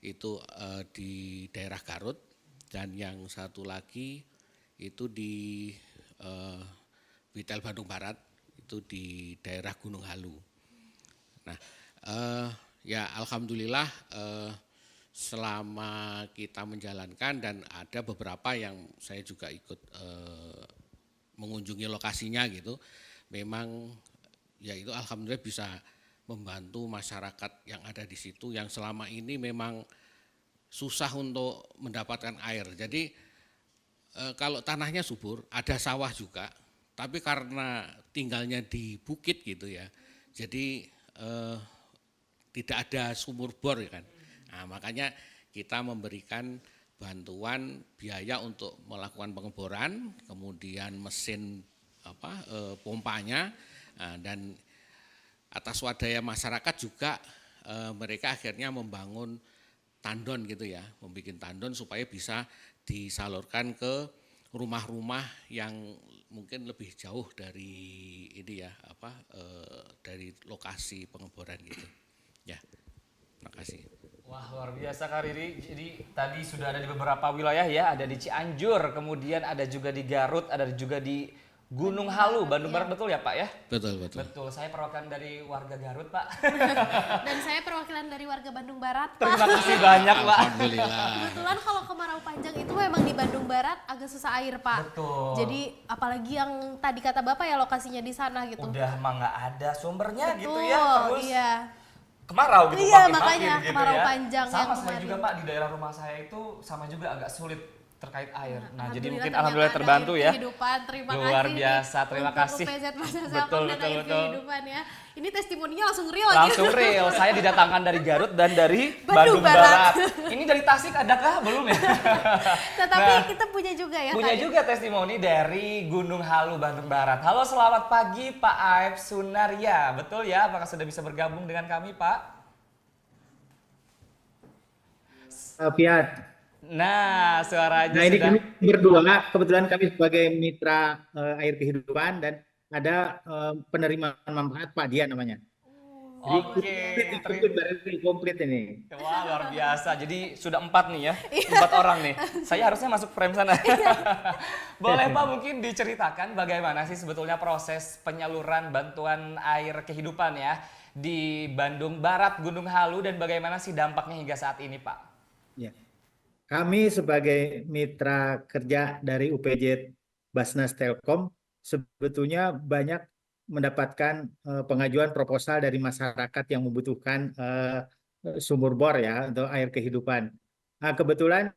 C: itu di daerah Garut, dan yang satu lagi itu di Witel Bandung Barat itu di daerah Gunung Halu. Nah, ya alhamdulillah selama kita menjalankan dan ada beberapa yang saya juga ikut mengunjungi lokasinya gitu, memang ya itu alhamdulillah bisa membantu masyarakat yang ada di situ yang selama ini memang susah untuk mendapatkan air. Jadi kalau tanahnya subur, ada sawah juga, tapi karena tinggalnya di bukit gitu ya, jadi tidak ada sumur bor ya kan. Nah, makanya kita memberikan bantuan biaya untuk melakukan pengeboran, kemudian mesin pompanya, dan atas swadaya masyarakat juga mereka akhirnya membangun tandon gitu ya, membuat tandon supaya bisa disalurkan ke rumah-rumah yang mungkin lebih jauh dari ini ya dari lokasi pengeboran gitu. Ya, terima kasih.
A: Wah luar biasa Kak Riri. Jadi tadi sudah ada di beberapa wilayah ya, ada di Cianjur, kemudian ada juga di Garut, ada juga di Gunung Halu, Bandung Barat, betul ya Pak ya?
C: Betul, betul.
A: Betul, saya perwakilan dari warga Garut Pak.
B: Dan saya perwakilan dari warga Bandung Barat, Pak.
A: Terima kasih banyak Pak.
C: Alhamdulillah.
B: Kebetulan kalau kemarau panjang itu memang di Bandung Barat agak susah air, Pak.
A: Betul.
B: Jadi apalagi yang tadi kata Bapak ya lokasinya di sana gitu.
A: Udah mah nggak ada sumbernya
B: Betul,
A: gitu ya, terus
B: iya.
A: kemarau gitu,
B: Iya,
A: makin
B: makanya
A: gitu
B: kemarau
A: ya.
B: panjang
A: Sama
B: yang
A: saya
B: kemarin.
A: juga Pak, di daerah rumah saya itu sama juga agak sulit terkait air. Nah, jadi mungkin
B: ternyata
A: alhamdulillah
B: ada
A: terbantu
B: Air
A: ya.
B: Kehidupan, terima
A: Luar
B: kasih.
A: biasa, terima
B: untuk
A: kasih.
B: UPZ Masa
A: Betul,
B: Telkom dan
A: betul,
B: Air
A: betul.
B: Kehidupan ya. Ini testimoninya langsung real
A: Langsung
B: gitu.
A: real, saya didatangkan dari Garut dan dari
B: Bandung
A: Bandung
B: Barat.
A: Barat. Ini dari Tasik adakah? Belum ya?
B: Tetapi
A: Nah,
B: kita punya juga ya
A: punya
B: Kak.
A: juga testimoni dari Gunung Halu, Bandung Barat. Halo, selamat pagi Pak Aib Sunaria. Betul ya? Apakah sudah bisa bergabung dengan kami Pak?
K: Fiat.
A: Nah, suaranya
K: Nah ini
A: sudah.
K: kami berdua, kebetulan kami sebagai mitra Air Kehidupan dan ada penerimaan manfaat Pak Dia namanya. Jadi komplit ini.
A: Wah luar biasa, jadi sudah 4 nih ya, 4 orang nih. Saya harusnya masuk frame sana. Boleh Pak mungkin diceritakan bagaimana sih sebetulnya proses penyaluran bantuan air kehidupan ya di Bandung Barat, Gunung Halu, dan bagaimana sih dampaknya hingga saat ini Pak?
K: Ya. Kami sebagai mitra kerja dari UPJ Basnas Telkom sebetulnya banyak mendapatkan pengajuan proposal dari masyarakat yang membutuhkan sumur bor ya untuk air kehidupan. Nah, kebetulan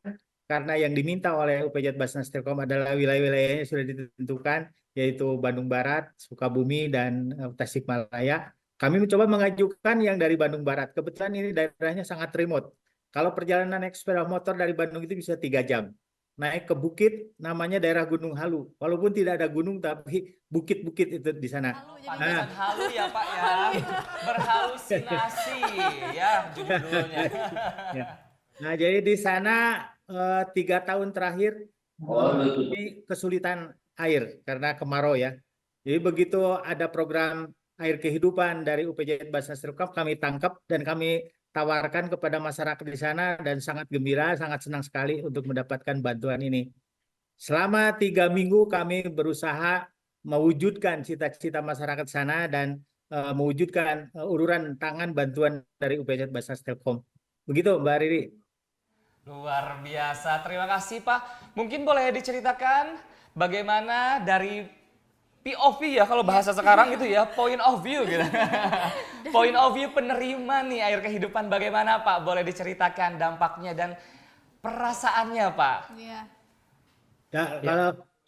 K: karena yang diminta oleh UPJ Basnas Telkom adalah wilayah-wilayahnya sudah ditentukan yaitu Bandung Barat, Sukabumi, dan Tasikmalaya. Kami mencoba mengajukan yang dari Bandung Barat. Kebetulan ini daerahnya sangat remote. Kalau perjalanan naik sepeda motor dari Bandung itu bisa 3 jam. Naik ke bukit namanya daerah Gunung Halu. Walaupun tidak ada gunung tapi bukit-bukit itu di sana.
A: Pantesan halu ya Pak ya, berhalusinasi ya judulnya.
K: Ya. Nah, jadi di sana 3 tahun terakhir ini kesulitan air karena kemarau ya. Jadi begitu ada program air kehidupan dari UPJ Basnas Telkom, kami tangkap dan kami tawarkan kepada masyarakat di sana dan sangat gembira, sangat senang sekali untuk mendapatkan bantuan ini. Selama 3 minggu kami berusaha mewujudkan cita-cita masyarakat sana dan mewujudkan uluran tangan bantuan dari UPJ Basnas Telkom. Begitu Mbak Riri.
A: Luar biasa, terima kasih Pak. Mungkin boleh diceritakan bagaimana dari POV ya kalau bahasa sekarang gitu ya, point of view gitu. Point of view penerima nih air kehidupan bagaimana Pak? Boleh diceritakan dampaknya dan perasaannya Pak?
B: Iya.
K: Ya,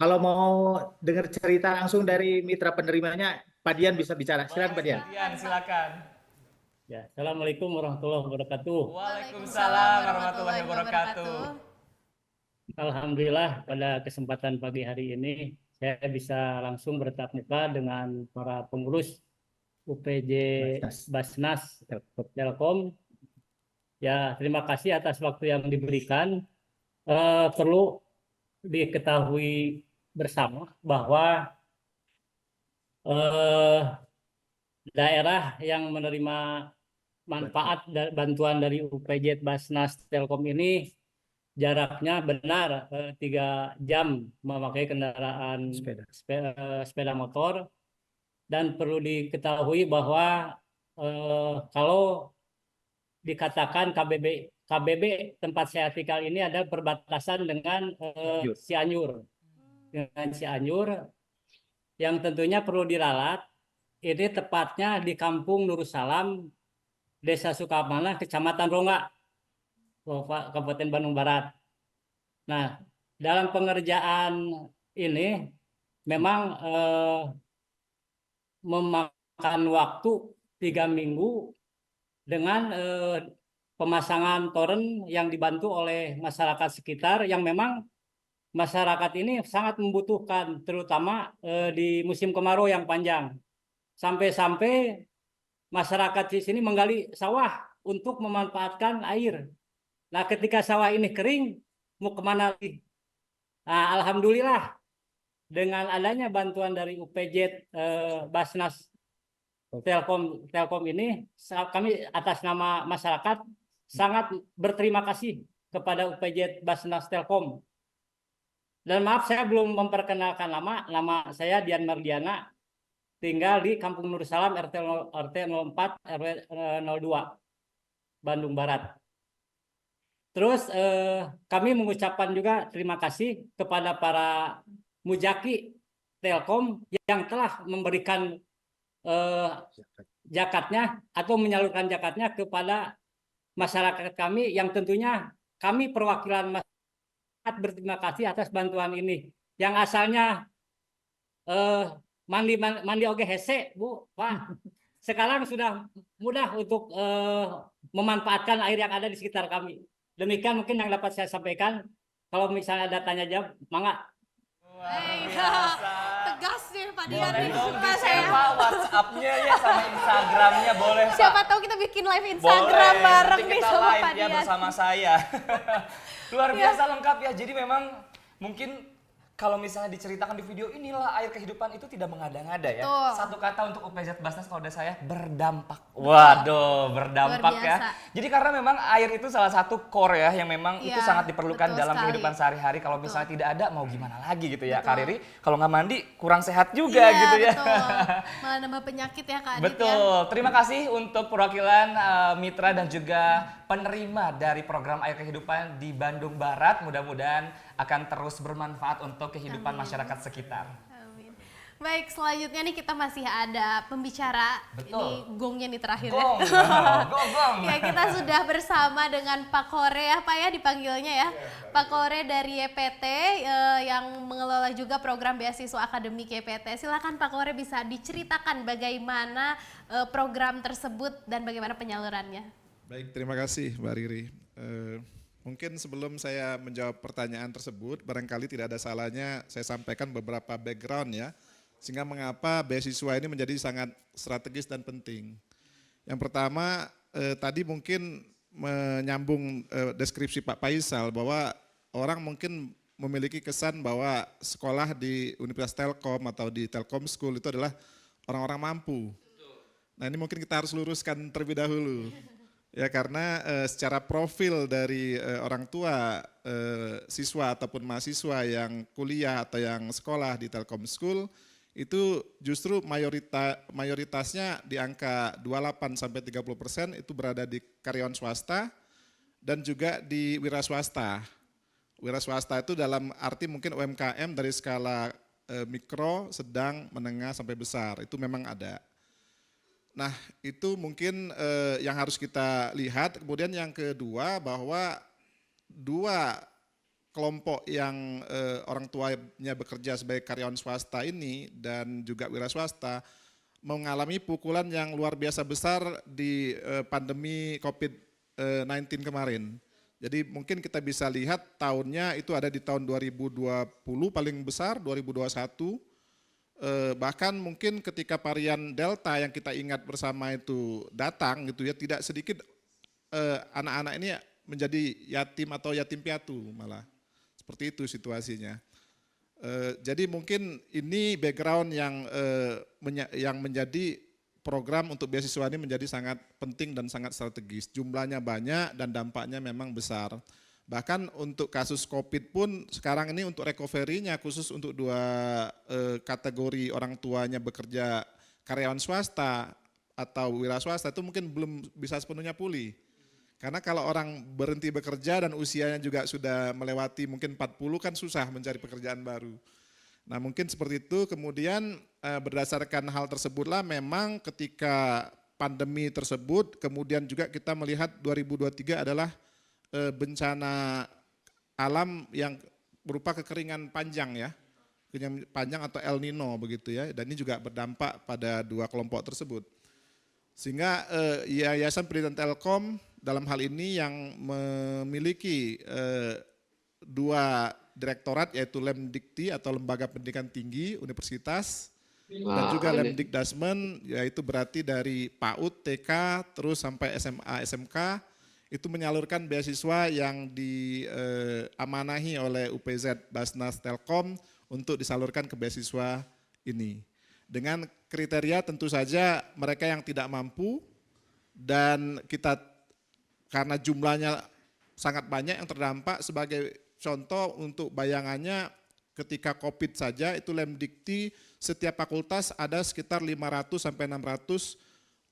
K: kalau mau dengar cerita langsung dari mitra penerimanya, Pak Dian bisa bicara. Silakan Pak Dian.
A: Dian, silakan.
L: Ya, Assalamualaikum warahmatullahi wabarakatuh.
A: Waalaikumsalam warahmatullahi wabarakatuh.
L: Alhamdulillah pada kesempatan pagi hari ini saya bisa langsung bertatap muka dengan para pengurus UPJ Basnas Telkom. Ya, terima kasih atas waktu yang diberikan. Perlu diketahui bersama bahwa daerah yang menerima manfaat bantuan dari UPJ Basnas Telkom ini jaraknya benar 3 jam memakai kendaraan sepeda motor, dan perlu diketahui bahwa kalau dikatakan KBB tempat saya tinggal ini ada perbatasan dengan Cianjur, yang tentunya perlu diralat. Ini tepatnya di Kampung Nursalam, Desa Sukamana, Kecamatan Rongga, Kabupaten Bandung Barat. Nah, dalam pengerjaan ini memang memakan waktu 3 minggu dengan pemasangan toren yang dibantu oleh masyarakat sekitar yang memang masyarakat ini sangat membutuhkan, terutama di musim kemarau yang panjang. Sampai-sampai masyarakat di sini menggali sawah untuk memanfaatkan air. Nah, ketika sawah ini kering, mau kemana lagi? Nah, alhamdulillah dengan adanya bantuan dari UPJ Basnas Telkom ini, kami atas nama masyarakat sangat berterima kasih kepada UPJ Basnas Telkom. Dan maaf saya belum memperkenalkan nama saya Dian Mardiana, tinggal di Kampung Nursalam RT 04 RW 02 Bandung Barat. Terus kami mengucapkan juga terima kasih kepada para mujaki Telkom yang telah memberikan zakatnya atau menyalurkan zakatnya kepada masyarakat kami, yang tentunya kami perwakilan masyarakat berterima kasih atas bantuan ini. Yang asalnya mandi oge hese, Bu, Pak. Sekarang sudah mudah untuk memanfaatkan air yang ada di sekitar kami. Demikian mungkin yang dapat saya sampaikan. Kalau misalnya ada tanya jawab, mangga.
B: Tegas nih Pak Dian.
A: Boleh dong di-share Pak WhatsApp-nya ya sama Instagram-nya, boleh Pak.
B: Siapa tahu kita bikin live Instagram bareng nih sama Pak
A: Dian. Ya bersama saya. Luar biasa lengkap ya. Jadi memang mungkin kalau misalnya diceritakan di video, inilah air kehidupan itu tidak mengada-ngada ya. Satu kata untuk UPJ Basnas kalau ada saya, berdampak. Waduh, berdampak ya. Jadi karena memang air itu salah satu core ya yang memang itu sangat diperlukan dalam kehidupan sehari-hari. Kalau misalnya tidak ada, mau gimana lagi gitu ya Kak Riri. Kalau nggak mandi, kurang sehat juga gitu ya.
B: Betul. Malah nambah penyakit ya Kak Adit.
A: Betul. Terima kasih untuk perwakilan mitra dan juga penerima dari program air kehidupan di Bandung Barat. Mudah-mudahan akan terus bermanfaat untuk kehidupan masyarakat sekitar.
B: Amin. Baik, selanjutnya nih kita masih ada pembicara.
A: Betul.
B: Ini gongnya nih terakhir
A: Gong.
B: ya.
A: Gong.
B: Ya, kita sudah bersama dengan Pak Kore ya Pak ya dipanggilnya ya. Pak Kore dari YPT yang mengelola juga program beasiswa akademik YPT. Silakan Pak Kore bisa diceritakan bagaimana program tersebut dan bagaimana penyalurannya.
D: Baik, terima kasih Mbak Riri. Mungkin sebelum saya menjawab pertanyaan tersebut, barangkali tidak ada salahnya saya sampaikan beberapa background ya, sehingga mengapa beasiswa ini menjadi sangat strategis dan penting. Yang pertama, tadi mungkin menyambung deskripsi Pak Faisal bahwa orang mungkin memiliki kesan bahwa sekolah di Universitas Telkom atau di Telkom School itu adalah orang-orang mampu. Nah ini mungkin kita harus luruskan terlebih dahulu. Ya karena secara profil dari orang tua siswa ataupun mahasiswa yang kuliah atau yang sekolah di Telkom School itu justru mayoritasnya di angka 28 sampai 30% itu berada di karyawan swasta dan juga di wira swasta. Wira swasta itu dalam arti mungkin UMKM dari skala mikro, sedang, menengah sampai besar itu memang ada. Nah itu mungkin yang harus kita lihat. Kemudian yang kedua bahwa dua kelompok yang orang tuanya bekerja sebagai karyawan swasta ini dan juga wira swasta mengalami pukulan yang luar biasa besar di pandemi COVID-19 kemarin. Jadi mungkin kita bisa lihat tahunnya itu ada di tahun 2020 paling besar, 2021. Bahkan mungkin ketika varian Delta yang kita ingat bersama itu datang gitu ya, tidak sedikit anak-anak ini menjadi yatim atau yatim piatu malah. Seperti itu situasinya. Jadi mungkin ini background yang menjadi program untuk beasiswa ini menjadi sangat penting dan sangat strategis. Jumlahnya banyak dan dampaknya memang besar. Bahkan untuk kasus COVID pun sekarang ini untuk recovery-nya khusus untuk dua kategori orang tuanya bekerja karyawan swasta atau wira swasta itu mungkin belum bisa sepenuhnya pulih. Karena kalau orang berhenti bekerja dan usianya juga sudah melewati mungkin 40 kan susah mencari pekerjaan baru. Nah mungkin seperti itu, kemudian berdasarkan hal tersebutlah memang ketika pandemi tersebut kemudian juga kita melihat 2023 adalah bencana alam yang berupa kekeringan panjang ya, kekeringan panjang atau El Nino begitu ya, dan ini juga berdampak pada dua kelompok tersebut. Sehingga Yayasan Pendidikan Telkom dalam hal ini yang memiliki dua direktorat yaitu Lemdikti atau Lembaga Pendidikan Tinggi Universitas dan juga Lemdikdasmen yaitu berarti dari PAUD, TK, terus sampai SMA, SMK itu menyalurkan beasiswa yang diamanahi oleh UPZ Basnas Telkom untuk disalurkan ke beasiswa ini. Dengan kriteria tentu saja mereka yang tidak mampu dan kita karena jumlahnya sangat banyak yang terdampak, sebagai contoh untuk bayangannya ketika COVID saja itu Lemdikti setiap fakultas ada sekitar 500 sampai 600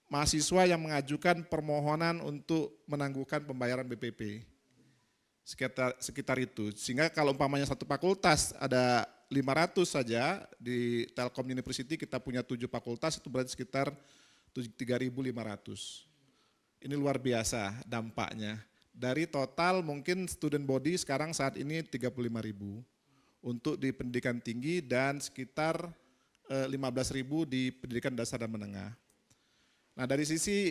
D: mahasiswa yang mengajukan permohonan untuk menangguhkan pembayaran BPP. Sekitar itu. Sehingga kalau umpamanya satu fakultas ada 500 saja, di Telkom University kita punya 7 fakultas itu berarti sekitar 3.500. Ini luar biasa dampaknya. Dari total mungkin student body sekarang saat ini 35.000 untuk di pendidikan tinggi dan sekitar 15.000 di pendidikan dasar dan menengah. Nah dari sisi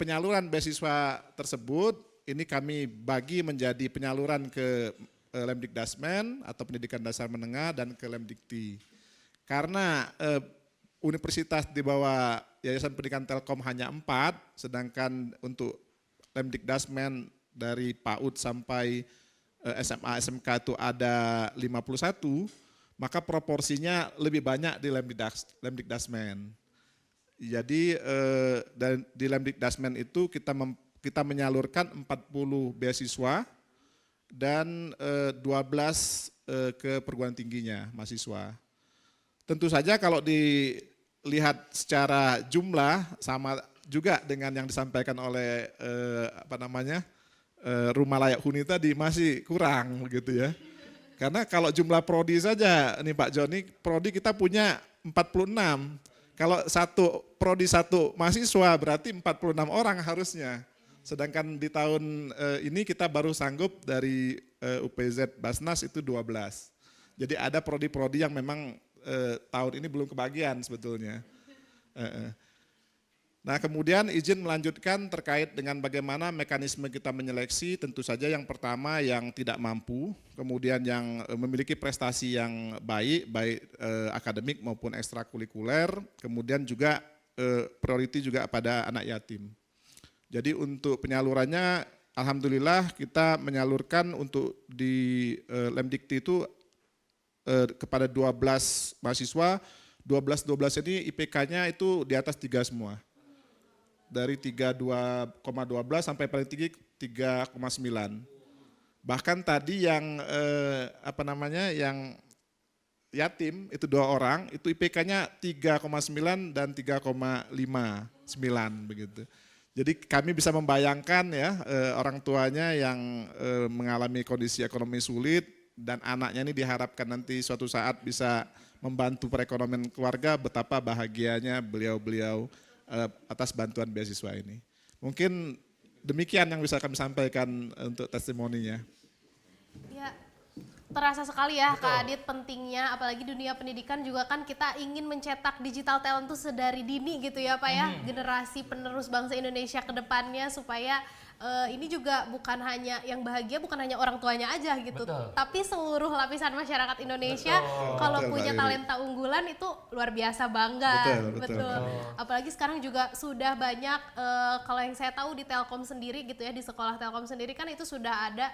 D: penyaluran beasiswa tersebut, ini kami bagi menjadi penyaluran ke Lemdikdasmen atau pendidikan dasar menengah dan ke Lemdikti. Karena universitas di bawah Yayasan Pendidikan Telkom hanya 4, sedangkan untuk Lemdikdasmen dari PAUD sampai SMA, SMK itu ada 51, maka proporsinya lebih banyak di Lemdikdasmen. Jadi di Lemdikdasmen itu kita menyalurkan 40 beasiswa dan 12 ke perguruan tingginya mahasiswa. Tentu saja kalau dilihat secara jumlah sama juga dengan yang disampaikan oleh Rumah Layak Huni tadi masih kurang begitu ya. Karena kalau jumlah prodi saja nih Pak Joni, prodi kita punya 46. Kalau prodi satu mahasiswa berarti 46 orang harusnya. Sedangkan di tahun ini kita baru sanggup dari UPZ Basnas itu 12. Jadi ada prodi-prodi yang memang tahun ini belum kebagian sebetulnya. Nah, kemudian izin melanjutkan terkait dengan bagaimana mekanisme kita menyeleksi, tentu saja yang pertama yang tidak mampu, kemudian yang memiliki prestasi yang baik akademik maupun ekstrakurikuler, kemudian juga priority juga pada anak yatim. Jadi untuk penyalurannya, alhamdulillah kita menyalurkan untuk di Lemdikti itu kepada 12 mahasiswa, 12 ini IPK-nya itu di atas 3 semua. Dari 3,12 sampai paling tinggi 3,9. Bahkan tadi yang yang yatim itu 2 orang, itu IPK-nya 3,9 dan 3,59 begitu. Jadi kami bisa membayangkan ya orang tuanya yang mengalami kondisi ekonomi sulit dan anaknya ini diharapkan nanti suatu saat bisa membantu perekonomian keluarga, betapa bahagianya beliau-beliau atas bantuan beasiswa ini. Mungkin demikian yang bisa kami sampaikan untuk testimoninya.
B: Ya, terasa sekali ya Kak Adit pentingnya, apalagi dunia pendidikan juga kan kita ingin mencetak digital talent itu sedari dini gitu ya Pak ya, generasi penerus bangsa Indonesia ke depannya supaya ini juga bukan hanya yang bahagia, bukan hanya orang tuanya aja gitu, tapi seluruh lapisan masyarakat Indonesia kalau punya talenta unggulan itu luar biasa bangga. Betul. Apalagi sekarang juga sudah banyak, kalau yang saya tahu di Telkom sendiri gitu ya, di sekolah Telkom sendiri kan itu sudah ada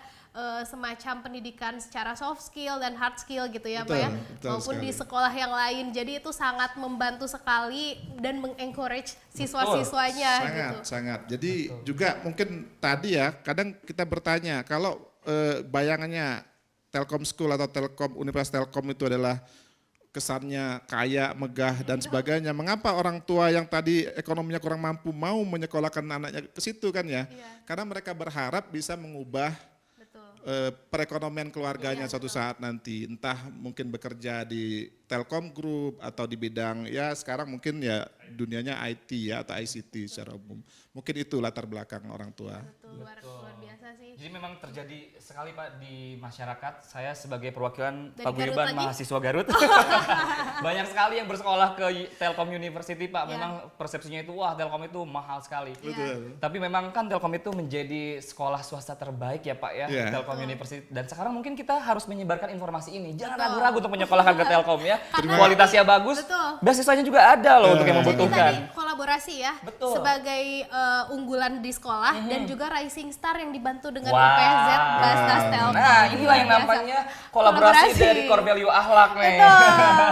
B: semacam pendidikan secara soft skill dan hard skill gitu ya Pak ya, maupun di sekolah yang lain. Jadi itu sangat membantu sekali dan mengencourage siswa-siswanya.
D: Sangat. Jadi juga mungkin tadi ya, kadang kita bertanya kalau bayangannya Telkom School atau Universitas Telkom itu adalah kesannya kaya, megah dan sebagainya. Mengapa orang tua yang tadi ekonominya kurang mampu mau menyekolahkan anaknya ke situ kan ya? Karena mereka berharap bisa mengubah perekonomian keluarganya suatu saat nanti, entah mungkin bekerja di Telkom Group atau di bidang ya sekarang mungkin ya dunianya IT ya atau ICT secara umum. Mungkin itu latar belakang orang tua.
B: Luar biasa sih.
A: Jadi memang terjadi sekali Pak di masyarakat. Saya sebagai perwakilan
B: Dari
A: paguyuban mahasiswa Garut, banyak sekali yang bersekolah ke Telkom University Pak. Memang persepsinya itu wah Telkom itu mahal sekali. Tapi memang kan Telkom itu menjadi sekolah swasta terbaik ya Pak ya, Telkom University. Dan sekarang mungkin kita harus menyebarkan informasi ini. Jangan ragu-ragu untuk menyekolahkan ke Telkom ya. Kualitasnya bagus, beasiswanya juga ada loh untuk yang membutuhkan.
B: Jadi kolaborasi ya, sebagai unggulan di sekolah dan juga rising star yang dibantu dengan UPZ Basnas Telkom.
A: Nah inilah yang namanya kolaborasi dari core value akhlak nih.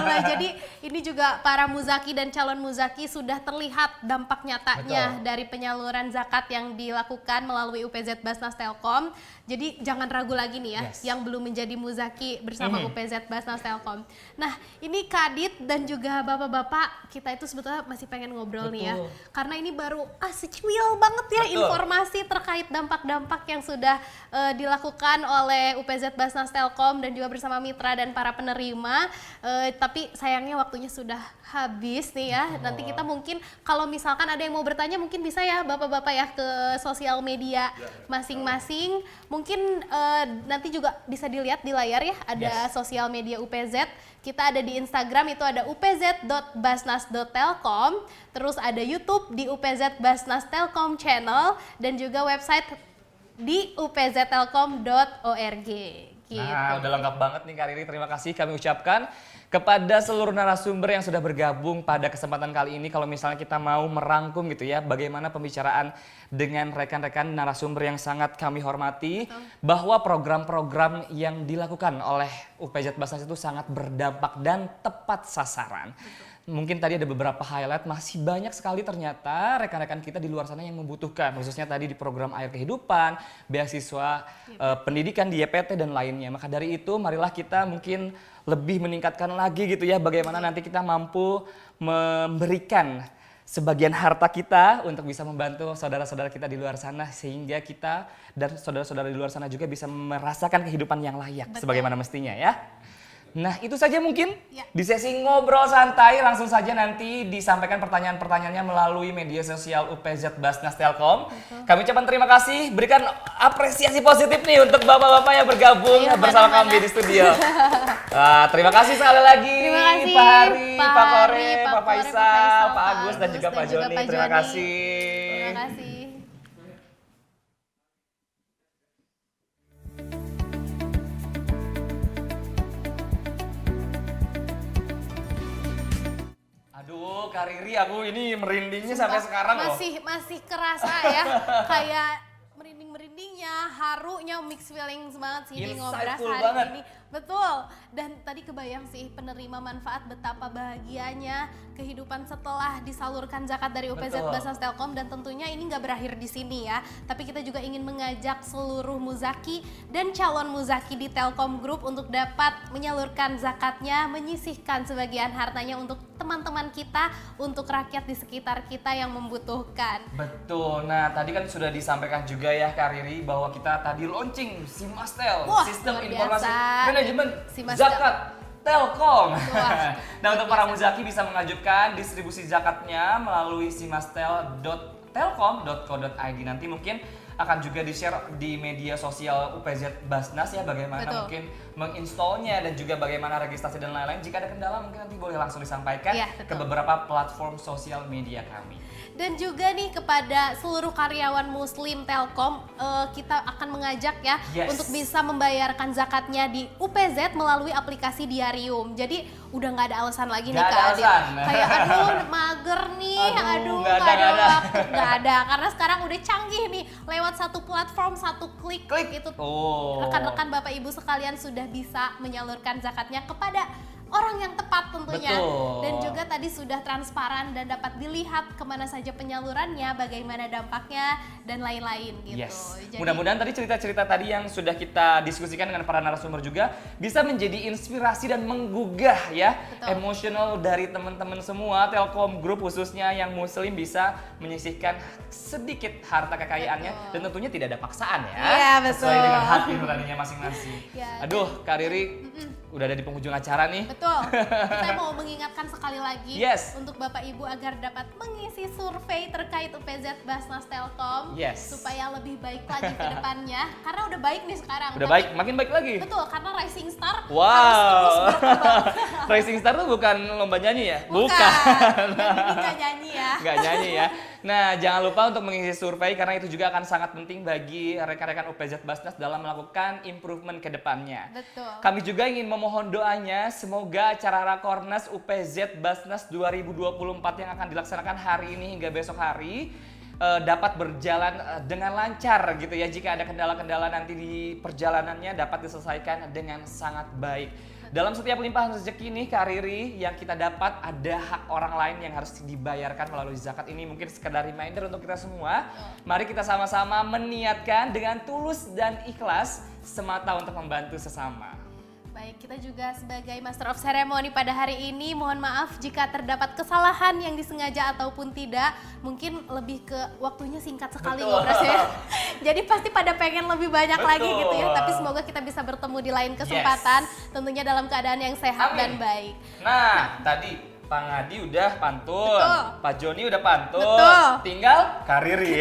B: Nah jadi ini juga para muzaki dan calon muzaki sudah terlihat dampak nyatanya dari penyaluran zakat yang dilakukan melalui UPZ Basnas Telkom. Jadi jangan ragu lagi nih ya, yang belum menjadi muzaki bersama UPZ Basnas Telkom. Nah ini Kak Adit dan juga bapak-bapak, kita itu sebetulnya masih pengen ngobrol nih ya. Karena ini baru secuil banget ya informasi terkait dampak-dampak yang sudah dilakukan oleh UPZ Basnas Telkom dan juga bersama mitra dan para penerima. Tapi sayangnya waktunya sudah habis nih ya. Nanti kita mungkin kalau misalkan ada yang mau bertanya mungkin bisa ya bapak-bapak ya ke sosial media masing-masing. Mungkin nanti juga bisa dilihat di layar ya, ada sosial media UPZ. Kita ada di Instagram itu ada upz.basnas.telkom, terus ada YouTube di UPZ Basnas Telkom Channel dan juga website di upztelkom.org. Gitu.
A: Nah, udah lengkap banget nih Kak Riri, terima kasih kami ucapkan kepada seluruh narasumber yang sudah bergabung pada kesempatan kali ini. Kalau misalnya kita mau merangkum gitu ya, bagaimana pembicaraan dengan rekan-rekan narasumber yang sangat kami hormati, bahwa program-program yang dilakukan oleh UPZ Basnas itu sangat berdampak dan tepat sasaran. Mungkin tadi ada beberapa highlight, masih banyak sekali ternyata rekan-rekan kita di luar sana yang membutuhkan, khususnya tadi di program Air Kehidupan, beasiswa pendidikan di YPT dan lainnya. Maka dari itu marilah kita mungkin lebih meningkatkan lagi gitu ya, bagaimana nanti kita mampu memberikan sebagian harta kita untuk bisa membantu saudara-saudara kita di luar sana, sehingga kita dan saudara-saudara di luar sana juga bisa merasakan kehidupan yang layak sebagaimana mestinya ya. Nah itu saja mungkin di sesi ngobrol santai, langsung saja nanti disampaikan pertanyaan-pertanyaannya melalui media sosial UPZ Basnas Telkom. Kami ucapkan terima kasih, berikan apresiasi positif nih untuk bapak-bapak yang bergabung bersama kami di studio. Terima kasih sekali lagi
B: Terima kasih,
A: Pak Hari,
B: Pak
A: Pak Kore,
B: Hari,
A: Pak
B: Pak Kore,
A: Faisal, Pak Agus
B: Agus,
A: dan juga Pak Joni. Terima
B: Joni.
A: kasih.
B: Terima kasih.
A: Aduh, Kak Riri, aku ini merindingnya sampai sekarang loh.
B: Masih kerasa ya, kayak merinding-merindingnya, harunya, mix feelings banget sih di Ngobras
A: Insightful
B: hari
A: banget.
B: ini. Betul, dan tadi kebayang sih penerima manfaat betapa bahagianya kehidupan setelah disalurkan zakat dari UPZ
A: Betul.
B: Basnas Telkom, dan tentunya ini nggak berakhir di sini ya, tapi kita juga ingin mengajak seluruh muzaki dan calon muzaki di Telkom Group untuk dapat menyalurkan zakatnya, menyisihkan sebagian hartanya untuk teman-teman kita, untuk rakyat di sekitar kita yang membutuhkan.
A: Betul. Nah, tadi kan sudah disampaikan juga ya Kak Riri bahwa kita tadi launching Simastel,
B: Wah,
A: Sistem
B: luar
A: Informasi
B: biasa.
A: Manajemen
B: Simastel.
A: Zakat Telkom.
B: Wah,
A: Nah, untuk para muzaki bisa mengajukan distribusi zakatnya melalui simastel.telkom.co.id. Nanti mungkin akan juga di-share di media sosial UPZ Basnas ya, bagaimana
B: Betul.
A: mungkin menginstalnya dan juga bagaimana registrasi dan lain-lain. Jika ada kendala mungkin nanti boleh langsung disampaikan
B: Iya,
A: ke
B: betul.
A: beberapa platform sosial media kami.
B: Dan juga nih kepada seluruh karyawan muslim Telkom, kita akan mengajak ya
A: Yes.
B: untuk bisa membayarkan zakatnya di UPZ melalui aplikasi Diarium. Jadi udah nggak ada alasan lagi nih
A: Nggak ada
B: Kak Adit.
A: alasan.
B: Kayak aduh mager nih, aduh
A: nggak
B: nggak ada
A: ada.
B: waktu, nggak ada. Karena sekarang udah canggih nih, lewat satu platform, satu klik itu
A: Oh.
B: rekan-rekan Bapak Ibu sekalian sudah bisa menyalurkan zakatnya kepada orang yang tepat tentunya.
A: Betul.
B: Dan juga tadi sudah transparan dan dapat dilihat kemana saja penyalurannya, bagaimana dampaknya dan lain-lain gitu.
A: Yes.
B: Jadi-
A: Mudah-mudahan tadi cerita-cerita tadi yang sudah kita diskusikan dengan para narasumber juga bisa menjadi inspirasi dan menggugah ya
B: Betul.
A: emosional dari teman-teman semua Telkom Group khususnya yang muslim bisa menyisihkan sedikit harta kekayaannya dan tentunya tidak ada paksaan ya.
B: Iya, betul.
A: Sesuai dengan hati nuraninya masing-masing.
B: Ya,
A: Aduh, Kak Riri udah ada di penghujung acara nih.
B: Betul. Kita mau mengingatkan sekali lagi
A: Yes.
B: untuk Bapak Ibu agar dapat mengisi survei terkait UPZ Basnas Telkom
A: Yes.
B: supaya lebih baik lagi ke depannya. Karena udah baik nih sekarang.
A: Udah
B: Tapi-
A: baik, makin baik lagi.
B: Betul, karena Rising Star harus terus
A: Wow.
B: berkembang.
A: Rising Star tuh bukan lomba nyanyi ya?
B: Bukan. Yang ini nggak nyanyi ya.
A: Nggak nyanyi ya. Nah, jangan lupa untuk mengisi survei karena itu juga akan sangat penting bagi rekan-rekan UPZ Basnas dalam melakukan improvement ke depannya.
B: Betul.
A: Kami juga ingin memohon doanya semoga acara Rakornas UPZ Basnas 2024 yang akan dilaksanakan hari ini hingga besok hari dapat berjalan dengan lancar gitu ya. Jika ada kendala-kendala nanti di perjalanannya dapat diselesaikan dengan sangat baik. Dalam setiap limpahan rezeki nih Kak Riri, yang kita dapat ada hak orang lain yang harus dibayarkan melalui zakat. Ini mungkin sekedar reminder untuk kita semua. Mari kita sama-sama meniatkan dengan tulus dan ikhlas semata untuk membantu sesama.
B: Baik, kita juga sebagai Master of Ceremony pada hari ini mohon maaf jika terdapat kesalahan yang disengaja ataupun tidak. Mungkin lebih ke waktunya singkat sekali
A: Betul.
B: Ngobras ya. Jadi pasti pada pengen lebih banyak lagi
A: Betul.
B: gitu ya. Tapi semoga kita bisa bertemu di lain kesempatan, tentunya dalam keadaan yang sehat
A: Amin.
B: dan baik.
A: Nah, tadi Pak Ngadi udah pantun,
B: Betul.
A: Pak Joni udah pantun,
B: Betul.
A: tinggal Kak Riri.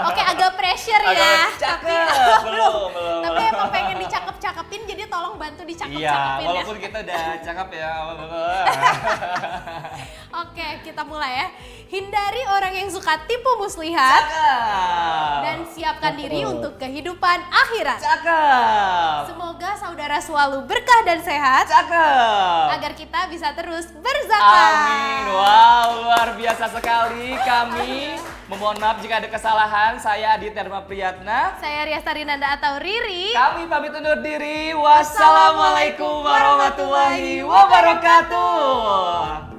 B: Oke, agak pressure ya.
A: Agak
B: Tapi
A: cakep, belum.
B: Tapi emang pengen dicakep-cakepin, jadi tolong bantu
A: Iya,
B: dicakep-cakepin ya.
A: walaupun kita udah cakep ya.
B: Oke, kita mulai ya. Hindari orang yang suka tipu muslihat dan siapkan diri untuk kehidupan akhirat.
A: Cakep.
B: Semoga saudara selalu berkah dan sehat.
A: Cakep.
B: Agar kita bisa terus berzakat.
A: Amin. Wow, luar biasa sekali. Kami memohon maaf jika ada kesalahan. Saya Adit Dharma Priyatna.
B: Saya Ria Sarinanda atau Riri.
A: Kami pamit undur diri. Wassalamualaikum warahmatullahi wabarakatuh.